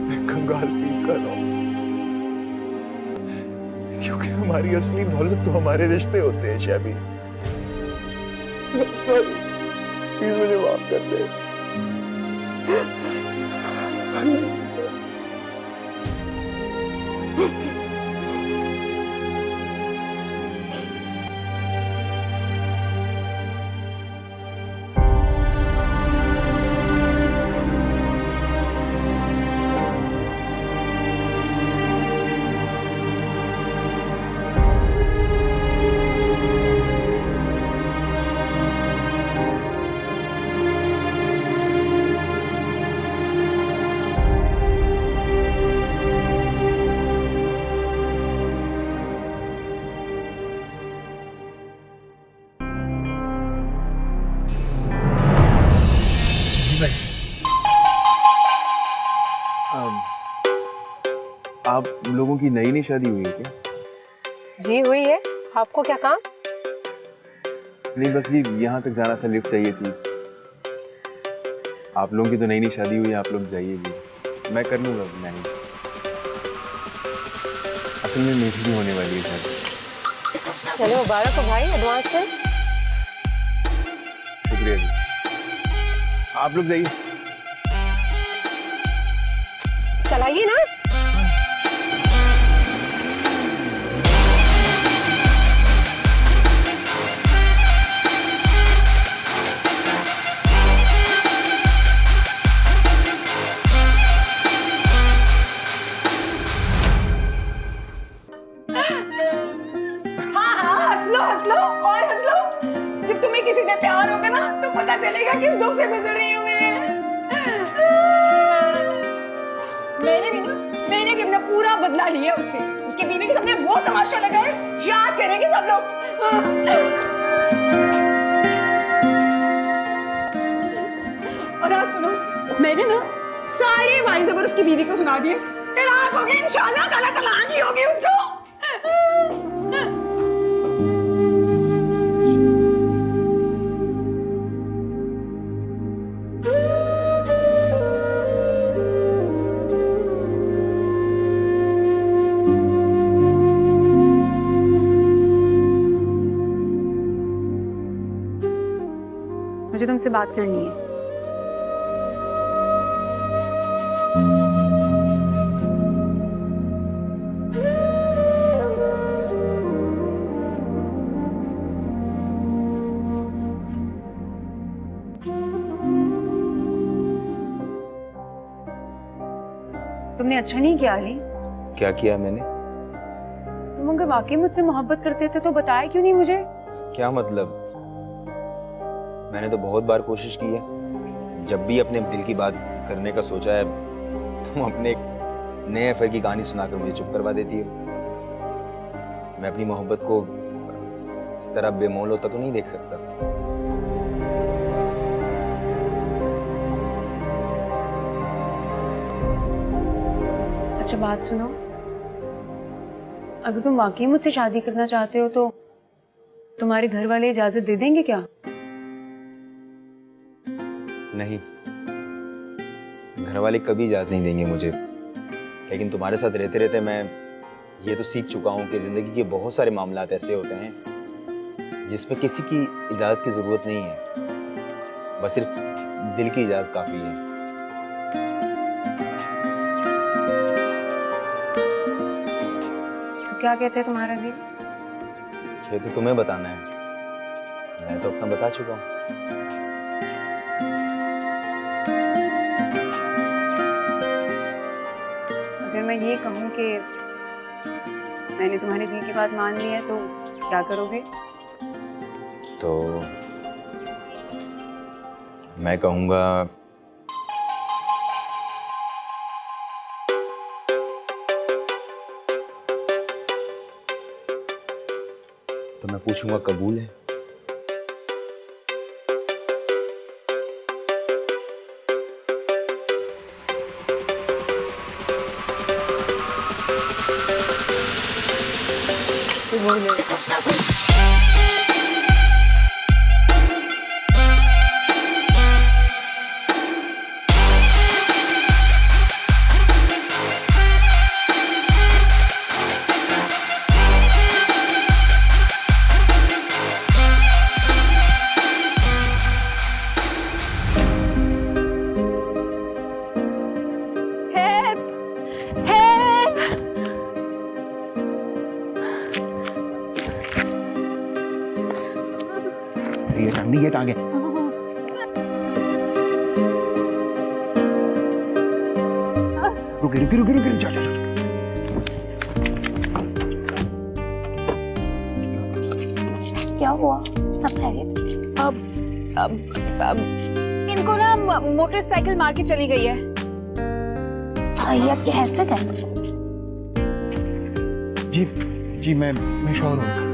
मैं कंगाल फील कर रहा हूं, क्योंकि हमारी असली दौलत तो हमारे रिश्ते होते हैं। शैबी, प्लीज मुझे माफ कर दे। तुम लोगों की नई शादी हुई है क्या? जी हुई है। आपको क्या काम? नहीं, बस ये यहाँ तक जाना था, लिफ्ट चाहिए थी। आप लोगों की तो नई शादी हुई है, आप लोग जाइए जी, मैं कर लूँगा मैनेज। असल में मेरी भी होने वाली है शादी। चलो मुबारक हो भाई, एडवांस में। शुक्रिया जी, आप लोग जाइए। चलाइए ना। हंस लो और हंस लो। जब तुम्हें किसी से प्यार होगा ना तो पता चलेगा किस दुख से गुजर रही हूँ मैंने भी अपना पूरा बदला लिया उससे। उसकी बीवी के सामने वो तमाशा लगा है, याद करेंगे सब लोग। और आज सुनो, मैंने ना सारे वारी ज़बर उसकी बीवी को सुना दिए। तलाक होगी इंशाल्लाह, कल तलाक ही होगी उसको। मुझे तुमसे बात करनी है। तुमने अच्छा नहीं किया अली। क्या किया मैंने? तुम अगर वाकई मुझसे मोहब्बत करते थे तो बताया क्यों नहीं मुझे? क्या मतलब? मैंने तो बहुत बार कोशिश की है। जब भी अपने दिल की बात करने का सोचा है, तुम अपने एक नए अफेयर की कहानी सुनाकर मुझे चुप करवा देती हो। मैं अपनी मोहब्बत को इस तरह बेमोल होता तो नहीं देख सकता। अच्छा बात सुनो, अगर तुम वाकई मुझसे शादी करना चाहते हो तो तुम्हारे घर वाले इजाजत दे देंगे क्या? नहीं, घर वाले कभी इजाज़त नहीं देंगे मुझे। लेकिन तुम्हारे साथ रहते रहते मैं ये तो सीख चुका हूँ कि ज़िंदगी के बहुत सारे मामलात ऐसे होते हैं जिसमें किसी की इजाज़त की ज़रूरत नहीं है, बस सिर्फ दिल की इजाज़त काफ़ी है। तो क्या कहते हैं तुम्हारा दिल? ये तो तुम्हें बताना है, मैं तो अपना बता चुका हूँ। अगर मैं ये कहूँ कि मैंने तुम्हारे दिल की बात मान ली है तो क्या करोगे? तो मैं कहूँगा तो मैं पूछूंगा कबूल है? ये टांगे रुके रुके रुके रुके जा जा। क्या हुआ? सब खैरियत? अब इनको ना मोटरसाइकिल मार के चली गई है। ये आपके हस्बैंड है? जी जी मैं श्योर हूँ।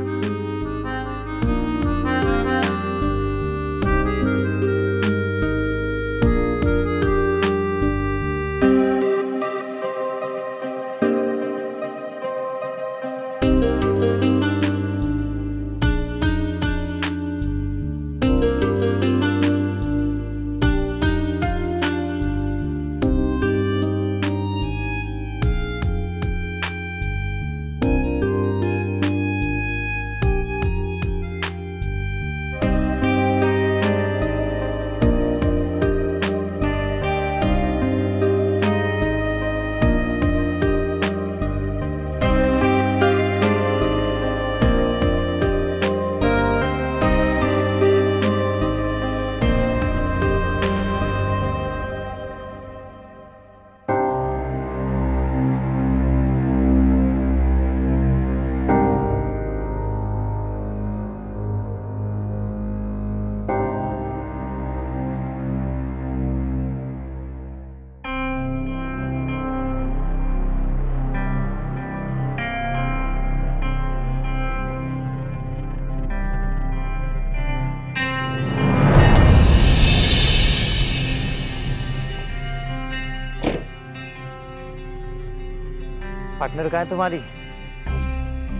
पार्टनर कहाँ है तुम्हारी?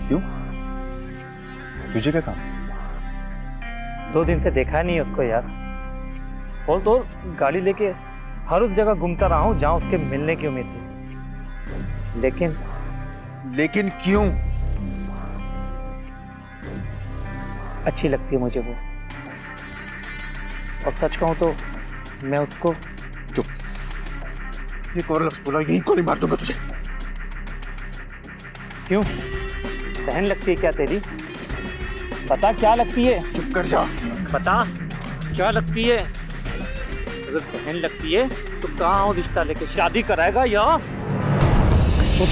क्यों? तुझे क्या काम? 2 दिन से देखा नहीं है उसको यार। बोल तो गाड़ी लेके हर उस जगह घूमता रहा हूँ जहाँ उसके मिलने की उम्मीद थी, लेकिन क्यों? अच्छी लगती है मुझे वो, और सच कहूँ तो मैं उसको एक और लफ्ज़ बोला यही गोली मार दूंगा तुझे। क्यों? बहन लगती है क्या तेरी? बता क्या लगती है? चुप कर जा। बता क्या लगती है? अगर बहन लगती है तो कहाँ हो रिश्ता लेके शादी कराएगा या तो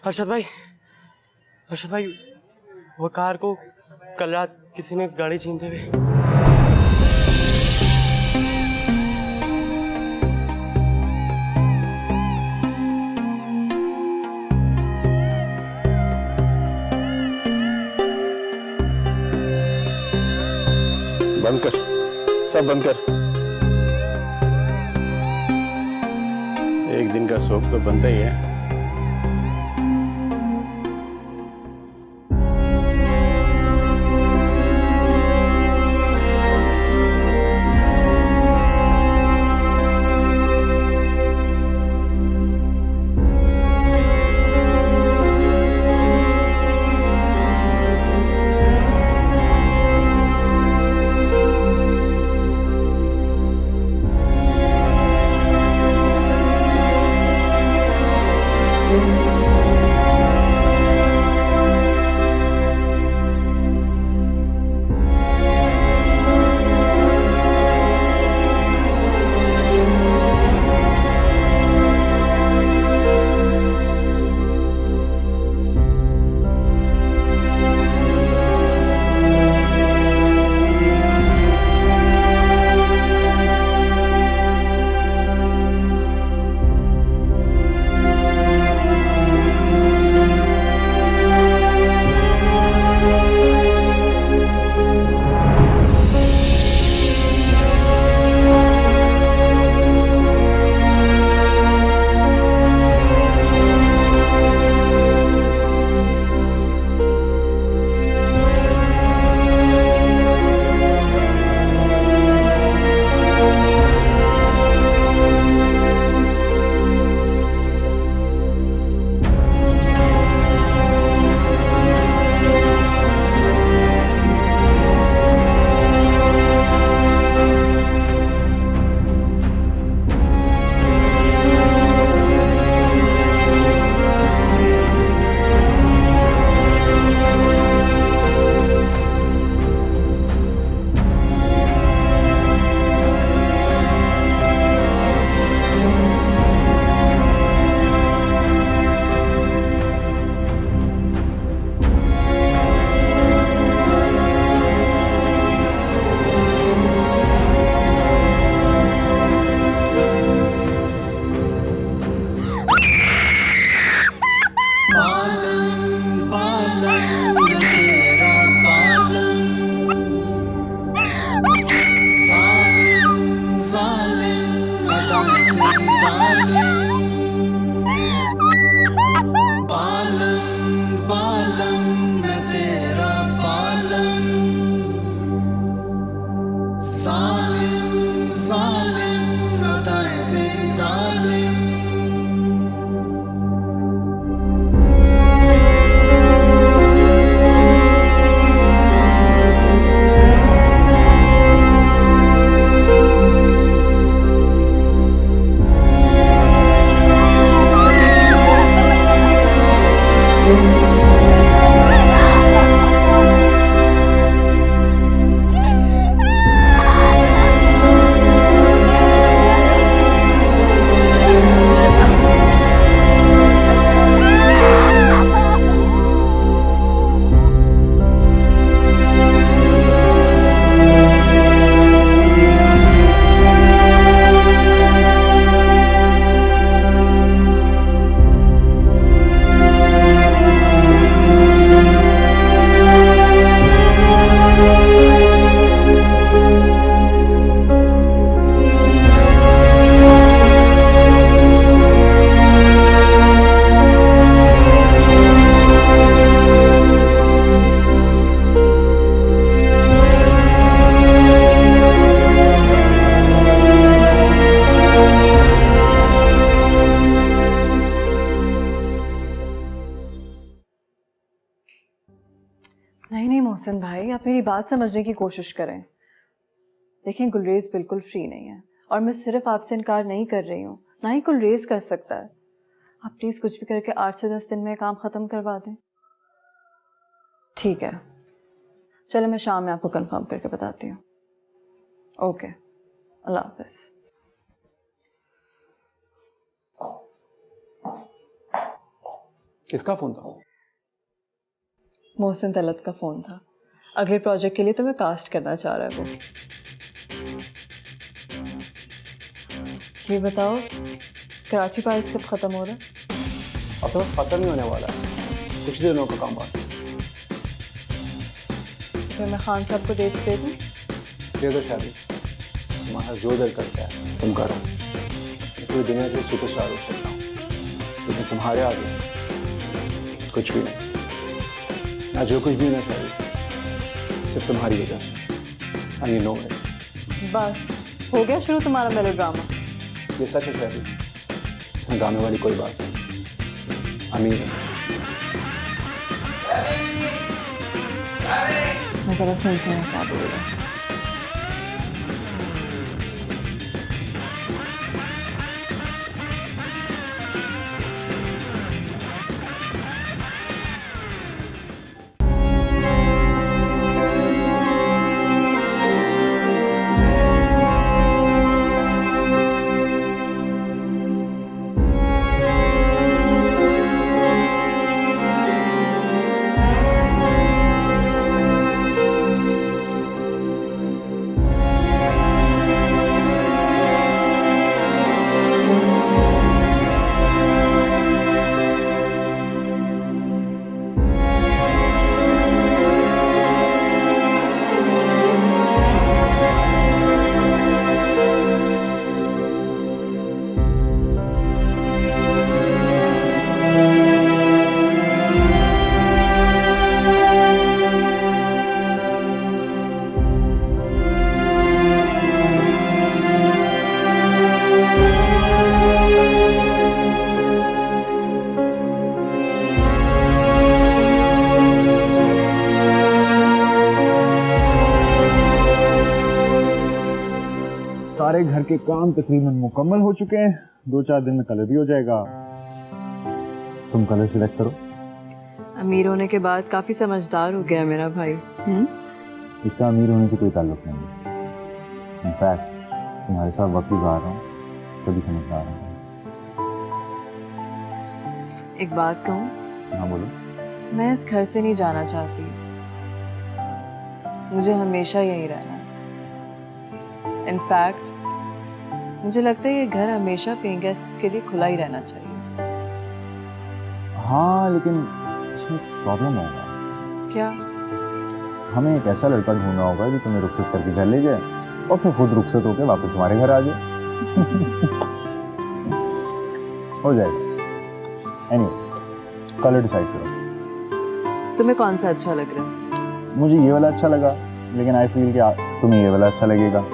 अर्शद भाई वो कार को कल रात किसी ने गाड़ी छीनते हुए। बंद कर, सब बंद कर। एक दिन का शौक तो बनता ही है। बालम बालम मैं तेरा बालम, जालिम जालिम अदाएं तेरी जालिम। नहीं मोहसिन भाई, आप मेरी बात समझने की कोशिश करें। देखें, गुलरेज बिल्कुल फ्री नहीं है और मैं सिर्फ आपसे इनकार नहीं कर रही हूँ, ना ही गुलरेज कर सकता है। आप प्लीज़ कुछ भी करके 8 से 10 दिन में काम ख़त्म करवा दें। ठीक है, चलो मैं शाम में आपको कंफर्म करके बताती हूँ। ओके, अल्लाह हाफ़िज़। किसका फोन था? मोहसिन तलत का फ़ोन था। अगले प्रोजेक्ट के लिए तो मैं कास्ट करना चाह रहा है वो। ये बताओ, कराची पाइल्स कब ख़त्म हो रहा है? अब तो खत्म ही होने वाला है, कुछ दिनों का काम बाकी। फिर मैं खान साहब को डेट्स दे दूँ? दे दो शादी, तुम्हारा जो दिल करता है तुम करो। मैं पूरी दुनिया के सुपरस्टार हो सकता हूँ, लेकिन तुम्हारे आगे कुछ भी नहीं। ना जो कुछ भी ना शादी, सिर्फ तुम्हारी वजह से। I know it. बस हो गया शुरू तुम्हारा मेलोड्रामा। ये सच है शादी, गाने वाली कोई बात नहीं। अमीर है। मैं ज़रा सुनती हूँ क्या बोल रहा है। सारे घर के काम तकरीबन मुकम्मल हो चुके हैं। 2-4 दिन में कलर भी हो जाएगा। तुम कलर सिलेक्ट करो। अमीर होने के बाद काफी समझदार हो गया मेरा भाई। इसका अमीर होने से कोई ताल्लुक नहीं है। इनफैक्ट तुम्हारे साथ वक्त गुजार रहा हूँ तभी समझदार हूँ। एक बात कहूँ? हाँ बोलो। मैं इस घर से नहीं जाना चाहती, मुझे हमेशा यहीं रहना है। इनफैक्ट मुझे लगता है ये घर हमेशा पेइंग गेस्ट के लिए खुला ही रहना चाहिए। हाँ लेकिन इसमें प्रॉब्लम होगा। क्या? हमें एक ऐसा लड़का ढूंढना होगा जो तुम्हें रुखसत करके घर ले जाए और फिर खुद रुखसत होकर वापस तुम्हारे घर आ जाए। हो जाएगा। एनीवे कलर डिसाइड करो। तुम्हें कौन सा अच्छा लग रहा है? मुझे ये वाला अच्छा लगा, लेकिन आई फील कि तुम्हें ये वाला अच्छा लगेगा,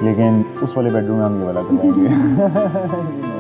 लेकिन उस वाले बेडरूम में हम ये वाला करवाएंगे।